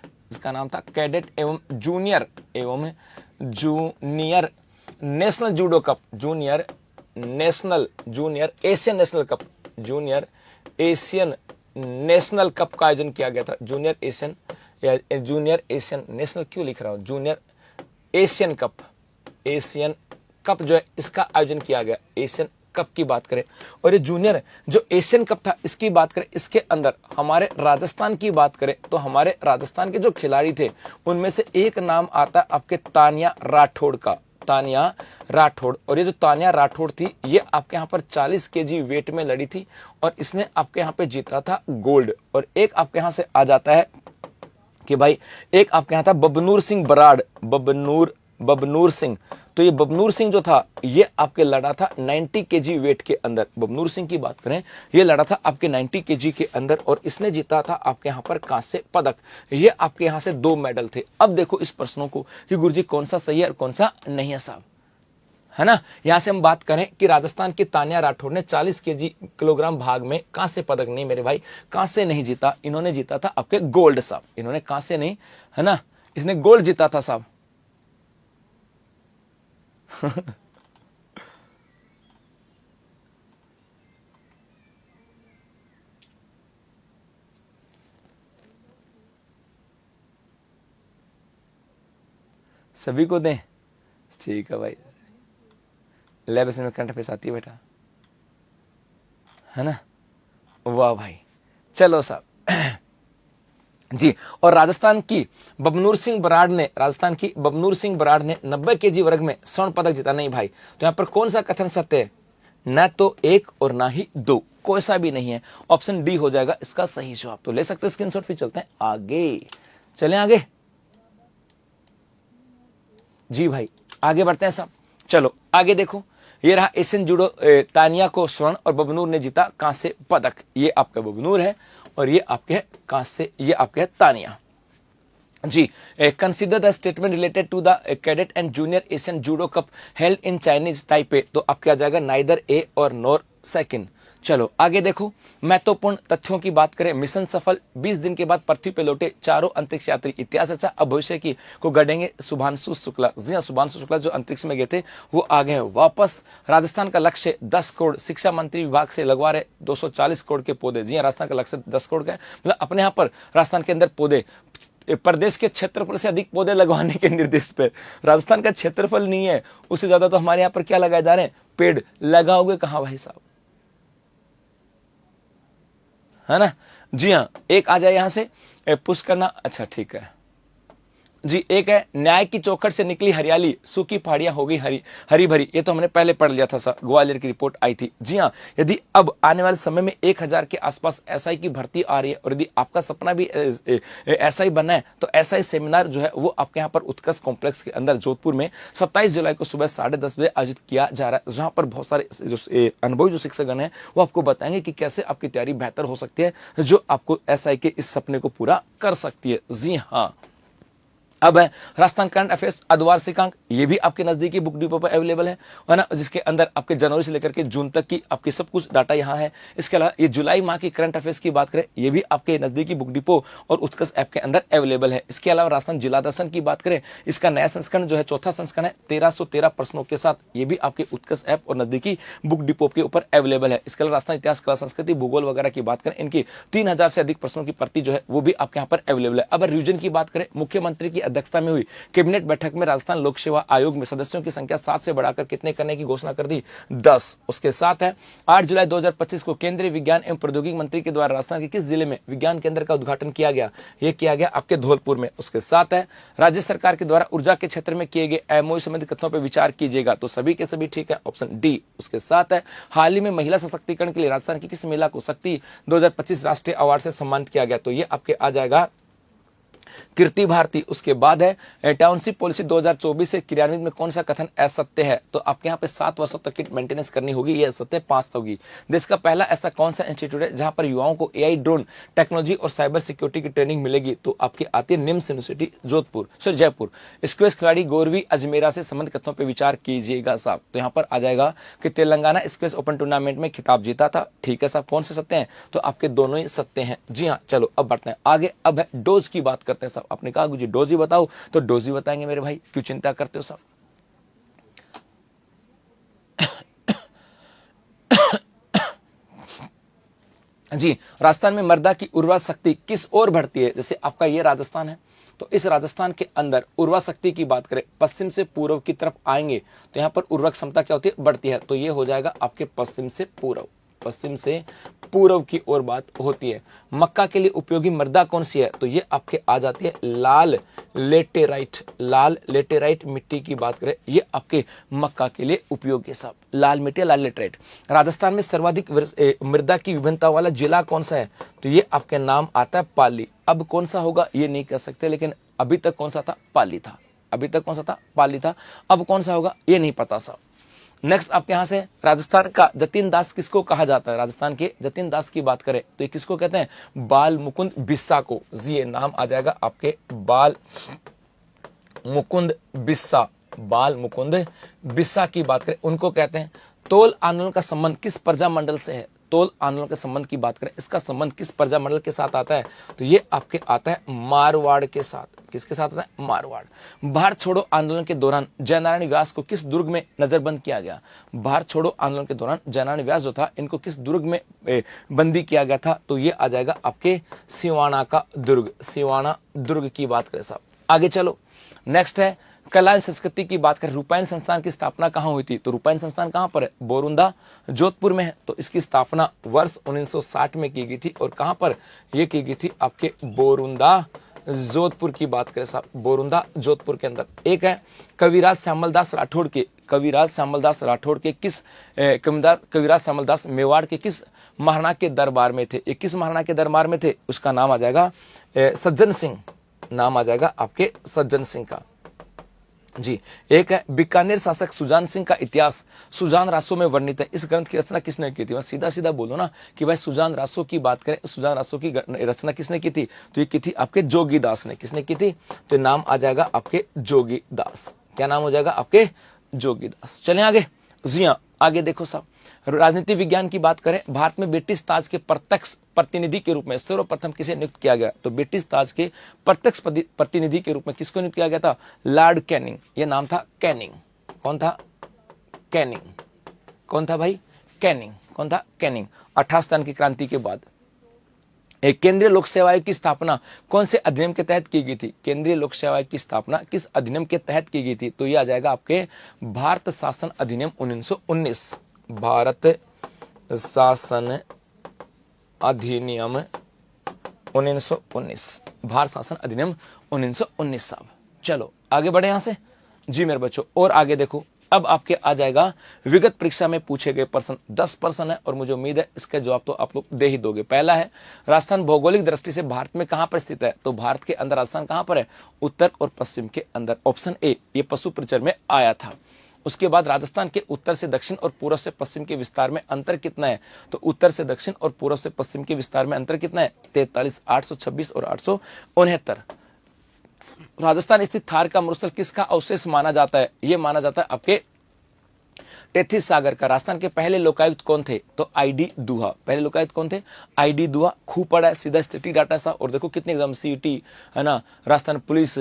एवं junior national judo cup, junior Asian national cup, junior Asian national cup का आयोजन किया गया था। जूनियर एशियन नेशनल क्यों लिख रहा हूं, जूनियर एशियन कप जो है इसका आयोजन किया गया, एशियन कप की बात करें। और ये जूनियर जो एशियन कप था इसकी बात करें, इसके अंदर हमारे राजस्थान की बात करें तो हमारे राजस्थान के जो खिलाड़ी थे उनमें से एक नाम आता है आपके तानिया राठौड़ का, तानिया राठौड़। और ये जो तानिया राठौड़ थी ये आपके यहाँ पर 40 केजी वेट में लड़ी थी, और इसने आपके यहाँ पे जीता था गोल्ड। और एक आपके यहाँ से आ जाता है कि भाई एक आपके यहाँ था बबनूर सिंह बराड़, बबनूर सिंह। तो ये बबनूर सिंह जो था ये आपके लड़ा था 90 केजी वेट के अंदर। बबनूर सिंह की बात करें, ये लड़ा था आपके 90 केजी के अंदर, और इसने जीता था आपके यहाँ पर कांस्य पदक। ये आपके यहाँ से 2 मेडल थे। अब देखो इस प्रश्नों को कि गुरुजी कौन सा सही है और कौन सा नहीं है साहब, है ना। यहां से हम बात करें कि राजस्थान की तानिया राठौड़ ने 40 किलोग्राम भाग में कांस्य पदक नहीं मेरे भाई, कांस्य नहीं जीता, इन्होंने जीता था आपके गोल्ड साहब। इन्होंने कांस्य नहीं, है ना, इसने गोल्ड जीता था साहब। सभी को दें, ठीक है भाई। लैब में करंट अफेयर्स आती है बेटा, है ना, वाह भाई। चलो साहब जी। और राजस्थान की बबनूर सिंह बराड़ ने 90 केजी वर्ग में स्वर्ण पदक जीता। नहीं भाई, तो यहां पर कौन सा कथन सत्य है, न तो 1 और ना ही 2, कोई सा भी नहीं है। ऑप्शन डी हो जाएगा इसका सही जवाब। तो ले सकते हैं स्क्रीनशॉट, फिर चलते हैं आगे। चलें आगे जी भाई, आगे बढ़ते हैं साहब। चलो आगे देखो, ये रहा एशियन जूडो, तानिया को स्वर्ण और बबनूर ने जीता कांस्य पदक। ये आपका बबनूर है और ये आपके है कांस्य, ये आपके है Tania ji. Consider the statement related to the cadet and junior Asian judo cup held in Chinese Taipei, तो आपके आ जाएगा नाइदर ए और नॉर सेकंड। चलो आगे देखो, महत्वपूर्ण तथ्यों की बात करें। मिशन सफल, 20 दिन के बाद पृथ्वी पे लौटे चारों अंतरिक्ष यात्री। इतिहास अच्छा, अब भविष्य की को गढ़ेंगे शुभांशु शुक्ला। जी हाँ, शुभांशु शुक्ला जो अंतरिक्ष में गए थे वो आ गए वापस। राजस्थान का लक्ष्य 10 करोड़, शिक्षा मंत्री विभाग से लगवा रहे 240 करोड़ के पौधे। जी हाँ, राजस्थान का लक्ष्य 10 करोड़ का है, मतलब अपने यहाँ पर राजस्थान के अंदर पौधे, प्रदेश के क्षेत्रफल से अधिक पौधे लगवाने के निर्देश पे। राजस्थान का क्षेत्रफल नहीं है, उससे ज्यादा तो हमारे यहाँ पर क्या लगाए जा रहे हैं, पेड़। लगाओगे कहां भाई साहब, है ना। जी हाँ, एक आ जाए यहां से पुश करना। अच्छा ठीक है जी। एक है न्याय की चौखट से निकली हरियाली, सूखी पहाड़ियां हो गई हरी भरी। ये तो हमने पहले पढ़ लिया था सर, ग्वालियर की रिपोर्ट आई थी। जी हाँ, यदि अब आने वाले समय में 1000 के आसपास एसआई की भर्ती आ रही है और यदि आपका सपना भी एसआई बनना है तो एसआई सेमिनार जो है वो आपके यहाँ पर उत्कर्ष कॉम्प्लेक्स के अंदर जोधपुर में 27 जुलाई को सुबह 10:30 बजे आयोजित किया जा रहा है, जहां पर बहुत सारे जो अनुभवी जो शिक्षकगण है वो आपको बताएंगे कि कैसे आपकी तैयारी बेहतर हो सकती है, जो आपको एसआई के इस सपने को पूरा कर सकती है। जी हाँ, अब है राजस्थान करंट अफेयर्स अद्वार्षिकांक, ये भी आपके नजदीकी बुक डिपो पर अवेलेबल है ना, जिसके अंदर आपके जनवरी से लेकर के जून तक की आपकी सब कुछ डाटा यहाँ है। इसके अलावा ये जुलाई माह की करंट अफेयर्स की बात करें, ये भी आपके नजदीकी बुक डिपो और उत्कर्ष ऐप के अंदर अवेलेबल है। इसके अलावा राजस्थान जिला दर्शन की बात करें, इसका नया संस्करण जो है, चौथा संस्करण है, 1313 प्रश्नों के साथ, ये भी आपके उत्कर्ष ऐप और नजदीकी बुक डिपो के ऊपर अवेलेबल है। इसके अलावा राजस्थान इतिहास, कला, संस्कृति, भूगोल वगैरह की बात करें, इनकी 3000 से अधिक प्रश्नों की प्रति जो है वो भी आपके यहाँ पर अवेलेबल है। अब रिवीजन की बात करें, मुख्यमंत्री की अध्यक्षता में हुई कैबिनेट बैठक में राजस्थान लोक सेवा आयोग में सदस्यों की संख्या 7 से बढ़ाकर कितने करने की घोषणा कर दी, 10। उसके साथ है 8 जुलाई 2025 को केंद्रीय विज्ञान एवं प्रौद्योगिकी मंत्री के द्वारा राजस्थान के किस जिले में विज्ञान केंद्र का उद्घाटन किया गया, यह किया गया आपके धौलपुर में। उसके साथ है राज्य सरकार के द्वारा ऊर्जा के क्षेत्र में किए गए एमओयू संबंधित कथनों पर विचार कीजिएगा, तो सभी के सभी ठीक है, ऑप्शन डी। उसके साथ है हाल ही में महिला सशक्तिकरण के लिए राजस्थान की किस महिला को शक्ति 2025 राष्ट्रीय अवार्ड से सम्मानित किया गया, तो ये आपके आ जाएगा कीर्ति भारती। उसके बाद है टाउनशिप पॉलिसी 2024 से क्रियान्वित में कौन सा कथन असत्य है, तो आपके यहाँ पे 7 वर्षों तक की मेंटेनेंस करनी होगी, ये असत्य 5 होगी। देश का पहला ऐसा कौन सा इंस्टीट्यूट है जहां पर युवाओं को एआई, ड्रोन टेक्नोलॉजी और साइबर सिक्योरिटी की ट्रेनिंग मिलेगी, तो आपकी आती है निम्स यूनिवर्सिटी जयपुर। स्क्वैश खिलाड़ी गौरवी अजमेरा से संबंधित कथनों पर विचार कीजिएगा साहब, तो यहाँ पर आ जाएगा कि तेलंगाना स्क्वैश ओपन टूर्नामेंट में खिताब जीता था, ठीक है साहब। कौन से सत्य हैं, तो आपके दोनों ही सत्य हैं। जी हाँ, चलो अब बढ़ते हैं आगे। अब है डोज की बात करते हैं साहब। आपने कहा मुझे डोज ही बताओ, तो डोज ही बताएंगे मेरे भाई, क्यों चिंता करते हो सब। जी, राजस्थान में मर्दा की उर्वरा शक्ति किस ओर बढ़ती है, जैसे आपका ये राजस्थान है, तो इस राजस्थान के अंदर उर्वरा शक्ति की बात करें, पश्चिम से पूर्व की तरफ आएंगे तो यहाँ पर उर्वरक क्षमता क्या होती है, बढ़ती है, तो ये हो जाएगा आपके पश्चिम से पूर्व, पश्चिम से पूर्व की ओर बात होती है। मक्का के लिए उपयोगी मृदा कौन सी है, तो ये आपके आ जाती है लाल लेटेराइट मिट्टी की बात करें, ये आपके मक्का के लिए उपयोगी साहब, लाल मिट्टी, लाल लेटेराइट। राजस्थान में सर्वाधिक मृदा की विभिन्नता वाला जिला कौन सा है, तो ये आपके नाम आता है पाली। अब कौन सा होगा ये नहीं कह सकते, लेकिन अभी तक कौन सा था, पाली था। अभी तक कौन सा था, पाली था। अब कौन सा होगा ये नहीं पता साहब। नेक्स्ट आपके यहां से राजस्थान का जतिन दास किसको कहा जाता है, राजस्थान के जतिन दास की बात करें तो ये किसको कहते हैं, बाल मुकुंद बिस्सा को। जी, ये नाम आ जाएगा आपके बाल मुकुंद बिस्सा। बाल मुकुंद बिस्सा की बात करें, उनको कहते हैं। तोल आंदोलन का संबंध किस प्रजामंडल से है, तोल आंदोलन के संबंध की बात करें, इसका संबंध किस प्रजामंडल के साथ आता है, तो ये आपके आता है मारवाड़ के साथ। किसके साथ आता है, मारवाड़। भारत छोड़ो आंदोलन के दौरान जयनारायण व्यास को किस दुर्ग में नजरबंद किया गया, भारत छोड़ो आंदोलन के दौरान जयनारायण व्यास जो था, इनको किस दुर्ग में बंदी किया गया था, तो ये आ जाएगा आपके सिवाना का दुर्ग, सिवाना दुर्ग की बात करें साहब। आगे चलो, नेक्स्ट है कला संस्कृति की बात करें, रूपायन संस्थान की स्थापना कहाँ हुई थी, तो रूपायन संस्थान कहाँ पर है, बोरुंदा जोधपुर में है। तो इसकी स्थापना वर्ष 1960 में की गई थी, और कहाँ पर यह की गई थी, आपके बोरुंदा जोधपुर की बात करें साहब, बोरुंदा जोधपुर के अंदर। एक है कविराज श्यामलदास राठौड़ के, कविराज श्यामलदास राठौड़ के किस कविराज श्यामलदास मेवाड़ के किस महाराणा के दरबार में थे, 21 महाराणा के दरबार में थे, उसका नाम आ जाएगा सज्जन सिंह, नाम आ जाएगा आपके सज्जन सिंह का। जी। एक है बीकानेर शासक सुजान सिंह का इतिहास सुजान रासो में वर्णित है। इस ग्रंथ की रचना किसने की थी? मैं सीधा सीधा बोलो ना कि भाई सुजान रासो की बात करें, सुजान रासो की रचना किसने की थी? तो ये की थी आपके जोगीदास ने। किसने की थी? तो नाम आ जाएगा आपके जोगीदास। क्या नाम हो जाएगा आपके? जोगीदास। चलें आगे। जी हाँ, आगे देखो साहब, राजनीति विज्ञान की बात करें, भारत में ब्रिटिश ताज के प्रत्यक्ष प्रतिनिधि के रूप में सर्वप्रथम किसे नियुक्त किया गया? तो ब्रिटिश ताज के प्रत्यक्ष प्रतिनिधि के रूप में किसको नियुक्त किया गया था? Lord Canning. ये नाम था कैनिंग। कौन था? कैनिंग। कौन था भाई? कैनिंग। कौन था? कैनिंग। 88 की क्रांति के बाद एक केंद्रीय लोक सेवा आयोग की स्थापना कौन से अधिनियम के तहत की गई थी? केंद्रीय लोक सेवा आयोग की स्थापना किस अधिनियम के तहत की गई थी? तो ये आ जाएगा आपके भारत शासन अधिनियम 1919। भारत शासन अधिनियम 1919। भारत शासन अधिनियम 1919 साहब। चलो आगे बढ़े यहां से। जी मेरे बच्चों, और आगे देखो, अब आपके आ जाएगा विगत परीक्षा में पूछे गए प्रश्न। 10 प्रश्न है और मुझे उम्मीद है इसका जवाब तो आप लोग दे ही दोगे। पहला है, राजस्थान भौगोलिक दृष्टि से भारत में कहां पर स्थित है? तो भारत के अंदर राजस्थान कहां पर है? उत्तर और पश्चिम के अंदर। ऑप्शन ए, ये पशु परिचय में आया था। उसके बाद राजस्थान के उत्तर से दक्षिण और पूर्व से पश्चिम के विस्तार में अंतर कितना है? तो उत्तर से दक्षिण और पूर्व से पश्चिम के विस्तार में अंतर कितना है? 43, 826 और 869। राजस्थान स्थित थार का मरुस्थल किसका अवशेष माना जाता है? यह माना जाता है आपके टेथिस सागर का। राजस्थान के पहले लोकायुक्त कौन थे? तो आई.डी. दुहा। पहले लोकायुक्त कौन थे? आई.डी. दुहा। खूब पड़ा है, सीधा स्थिति डाटा सा। और देखो कितने एग्जाम, सीईटी है ना, राजस्थान पुलिस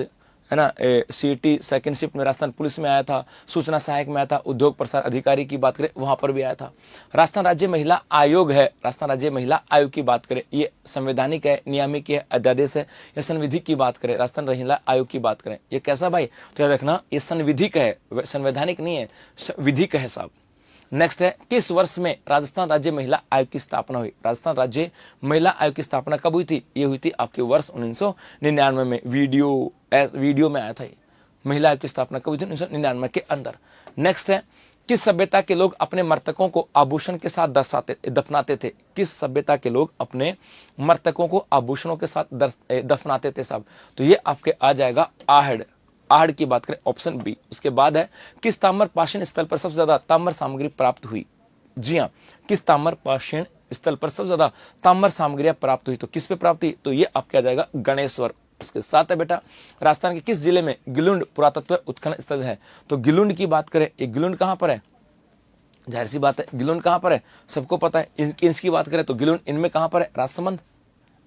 है ना, सीईटी सेकंड शिफ्ट में राजस्थान पुलिस में आया था, सूचना सहायक में आया था, उद्योग प्रसार अधिकारी की बात करें वहां पर भी आया था। राजस्थान राज्य महिला आयोग है, राजस्थान राज्य महिला आयोग की बात करें, ये संवैधानिक है, नियामिक है, अध्यादेश है, या संविधिक की बात करें, राजस्थान महिला आयोग की बात करें, ये कैसा भाई? तो याद रखना, ये संविधिक है, संवैधानिक नहीं है, विधिक है साहब। नेक्स्ट है, किस वर्ष में राजस्थान राज्य महिला आयोग की स्थापना हुई? राजस्थान राज्य महिला आयोग की स्थापना कब हुई थी? ये हुई थी आपके वर्ष 1999 में। वीडियो में आया था ये। महिला आयोग की स्थापना कब हुई थी? 1999 के अंदर। नेक्स्ट है, किस सभ्यता के लोग अपने मृतकों को आभूषण के साथ दफनाते थे? किस सभ्यता के लोग अपने मृतकों को आभूषणों के साथ दफनाते थे साहब? तो ये आपके आ जाएगा आहड़। आहड़ की बात करें, ऑप्शन बी। उसके बाद है, किस ताम्र पाषाण स्थल पर सबसे ज्यादा ताम्र सामग्री प्राप्त हुई? जी हाँ, किस ताम्र पाषाण स्थल पर सबसे ज्यादा ताम्र सामग्रियां प्राप्त हुई? तो किस पे प्राप्त हुई? तो ये आपके आ जाएगा गणेश्वर। इसके साथ है बेटा, राजस्थान के किस जिले में गिलुंड पुरातत्व उत्खनन स्थल है? तो गिलुंड की बात करें, ये गिलुंड कहां पर है? जाहिर सी बात है, गिलुंड कहां पर है? सबको पता है। इसकी बात करें तो गिलुंड इनमें कहां पर है? राजसमंद।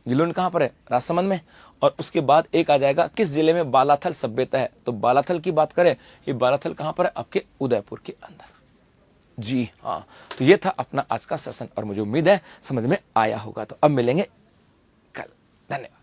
गिलुंड कहां पर है? राजसमंद में। और उसके बाद एक आ जाएगा, किस जिले में बालाथल सभ्यता है? तो बालाथल की बात करें, ये बालाथल कहां पर है? आपके उदयपुर के अंदर। जी हाँ, तो ये था अपना आज का सेशन और मुझे उम्मीद है समझ में आया होगा। तो अब मिलेंगे कल। धन्यवाद।